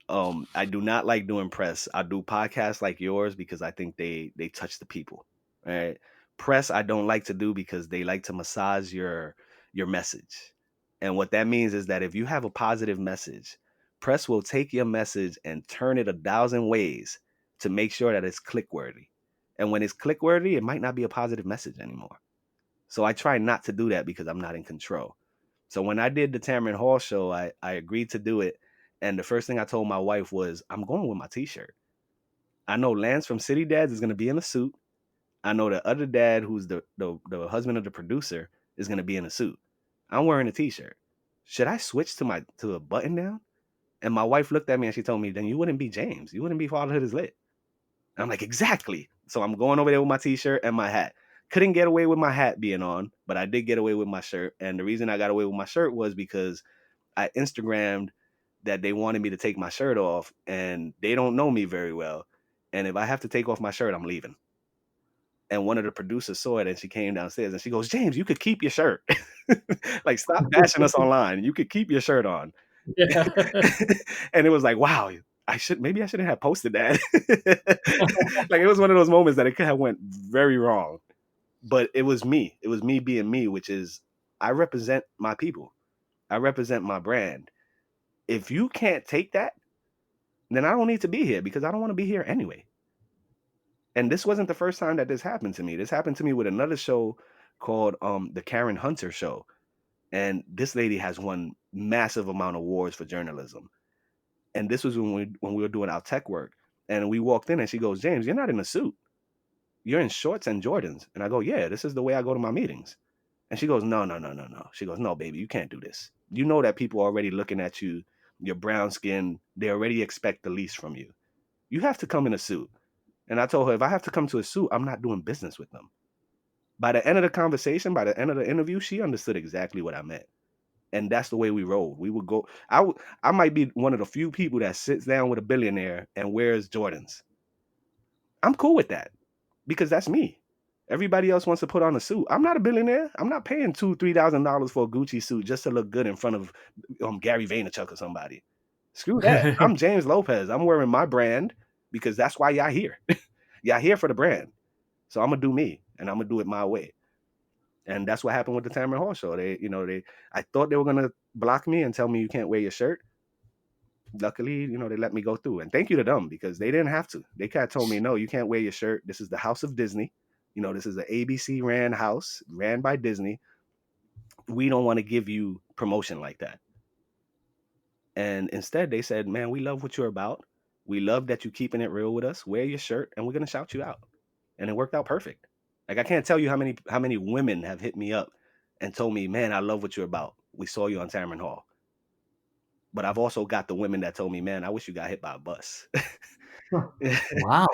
I do not like doing press. I do podcasts like yours because I think they touch the people. Right? Press I don't like to do because they like to massage your message. And what that means is that if you have a positive message, press will take your message and turn it 1,000 ways to make sure that it's click worthy. And when it's click worthy, it might not be a positive message anymore. So I try not to do that because I'm not in control. So when I did the Tamron Hall Show, I agreed to do it. And the first thing I told my wife was, I'm going with my t-shirt. I know Lance from City Dads is going to be in a suit. I know the other dad, who's the husband of the producer, is going to be in a suit. I'm wearing a t-shirt. Should I switch to a button down? And my wife looked at me and she told me, then you wouldn't be James. You wouldn't be Fatherhood is Lit. And I'm like, exactly. So I'm going over there with my t-shirt and my hat. Couldn't get away with my hat being on, but I did get away with my shirt. And the reason I got away with my shirt was because I Instagrammed that they wanted me to take my shirt off, and they don't know me very well. And if I have to take off my shirt, I'm leaving. And one of the producers saw it and she came downstairs and she goes, James, you could keep your shirt. Like, stop bashing us online. You could keep your shirt on. Yeah. And it was like, wow, maybe I shouldn't have posted that. Like, it was one of those moments that it could have went very wrong. But it was me. It was me being me, which is, I represent my people. I represent my brand. If you can't take that, then I don't need to be here because I don't want to be here anyway. And this wasn't the first time that this happened to me. This happened to me with another show called the Karen Hunter Show. And this lady has won massive amount of awards for journalism. And this was when we were doing our tech work. And we walked in and she goes, James, you're not in a suit. You're in shorts and Jordans. And I go, yeah, this is the way I go to my meetings. And she goes, no, no, no, no, no. She goes, no, baby, you can't do this. You know that people are already looking at you, your brown skin. They already expect the least from you. You have to come in a suit. And I told her, if I have to come to a suit, I'm not doing business with them. By the end of the conversation, by the end of the interview, she understood exactly what I meant. And that's the way we rolled. We would go. I might be one of the few people that sits down with a billionaire and wears Jordans. I'm cool with that because that's me. Everybody else wants to put on a suit. I'm not a billionaire. I'm not paying $2,000-$3,000 for a Gucci suit just to look good in front of Gary Vaynerchuk or somebody. Screw that. I'm James Lopez. I'm wearing my brand because that's why y'all here. Y'all here for the brand. So I'm gonna do me and I'm gonna do it my way. And that's what happened with the Tamron Hall Show. I thought they were gonna block me and tell me you can't wear your shirt. Luckily, they let me go through. And thank you to them because they didn't have to. They kind of told me, no, you can't wear your shirt. This is the House of Disney. This is the ABC ran house, ran by Disney. We don't want to give you promotion like that. And instead they said, man, we love what you're about. We love that you're keeping it real with us. Wear your shirt and we're gonna shout you out. And it worked out perfect. Like, I can't tell you how many women have hit me up and told me, man, I love what you're about. We saw you on Tamron Hall. But I've also got the women that told me, man, I wish you got hit by a bus. Wow.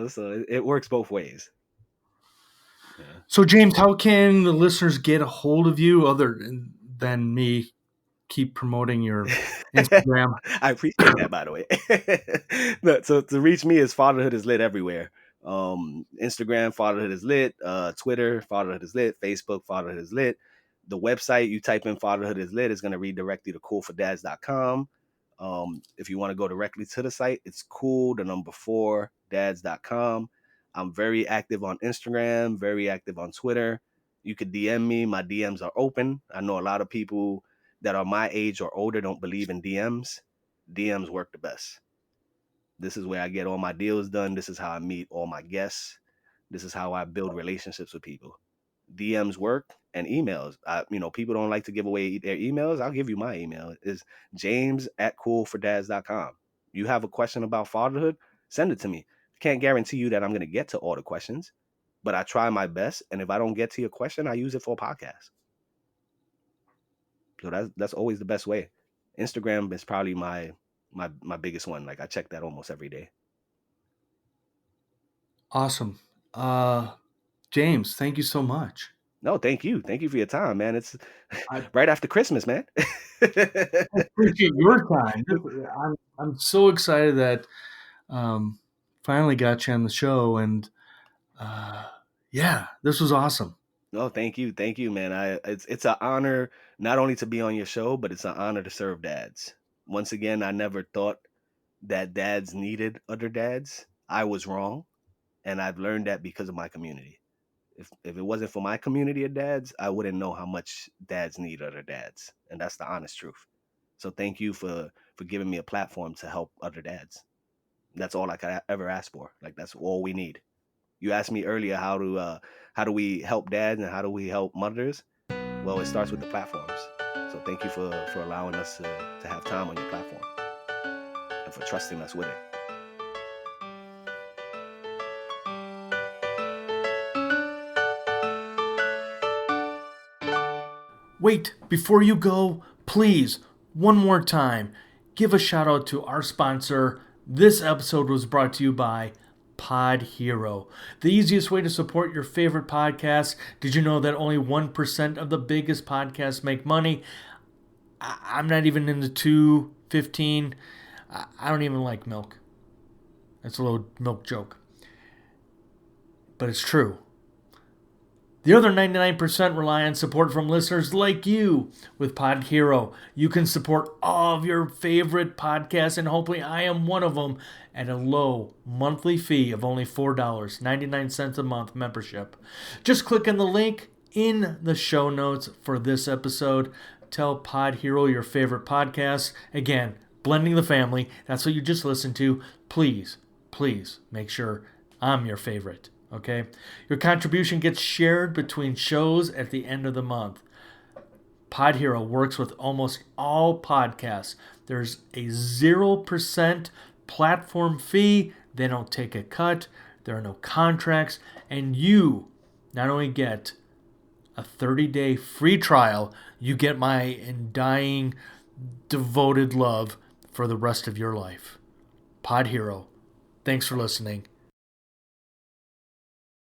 So it works both ways. Yeah. So, James, how can the listeners get a hold of you other than me keep promoting your Instagram? I appreciate that, by the way. So to reach me is Fatherhood is Lit everywhere. Instagram, Fatherhood is Lit. Twitter, Fatherhood is Lit. Facebook, Fatherhood is Lit. The website, you type in Fatherhood is Lit, is going to redirect you to Cool4Dads.com. If you want to go directly to the site, it's Cool4Dads.com. I'm very active on Instagram, very active on Twitter. You could DM me. My DMs are open. I know a lot of people that are my age or older don't believe in DMs. DMs work the best. This is where I get all my deals done. This is how I meet all my guests. This is how I build relationships with people. DMs work, and emails. People don't like to give away their emails. I'll give you my email. It's james@cool4dads.com. You have a question about fatherhood, send it to me. Can't guarantee you that I'm going to get to all the questions, but I try my best. And if I don't get to your question, I use it for a podcast. So that's always the best way. Instagram is probably my biggest one. Like, I check that almost every day. Awesome. James, thank you so much. No, thank you. Thank you for your time, man. It's I right after Christmas, man. appreciate your time. I'm so excited that finally got you on the show, and yeah, this was awesome. No, thank you. Thank you, man. It's an honor not only to be on your show, but it's an honor to serve dads. Once again, I never thought that dads needed other dads. I was wrong, and I've learned that because of my community. If it wasn't for my community of dads, I wouldn't know how much dads need other dads, and that's the honest truth. So thank you for giving me a platform to help other dads. That's all I could ever ask for. Like, that's all we need. You asked me earlier how do we help dads and how do we help mothers? Well, it starts with the platforms. So thank you for allowing us to have time on your platform and for trusting us with it. Wait, before you go, please, one more time, give a shout out to our sponsor. This episode was brought to you by Pod Hero, the easiest way to support your favorite podcasts. Did you know that only 1% of the biggest podcasts make money? I'm not even in the 215. I don't even like milk. That's a little milk joke. But it's true. The other 99% rely on support from listeners like you. With Pod Hero, you can support all of your favorite podcasts, and hopefully I am one of them, at a low monthly fee of only $4.99 a month membership. Just click on the link in the show notes for this episode. Tell Pod Hero your favorite podcasts. Again, Blending the Family, that's what you just listened to. Please, please make sure I'm your favorite. Okay? Your contribution gets shared between shows at the end of the month. Pod Hero works with almost all podcasts. There's a 0% platform fee. They don't take a cut. There are no contracts. And you not only get a 30-day free trial, you get my undying, devoted love for the rest of your life. Pod Hero. Thanks for listening.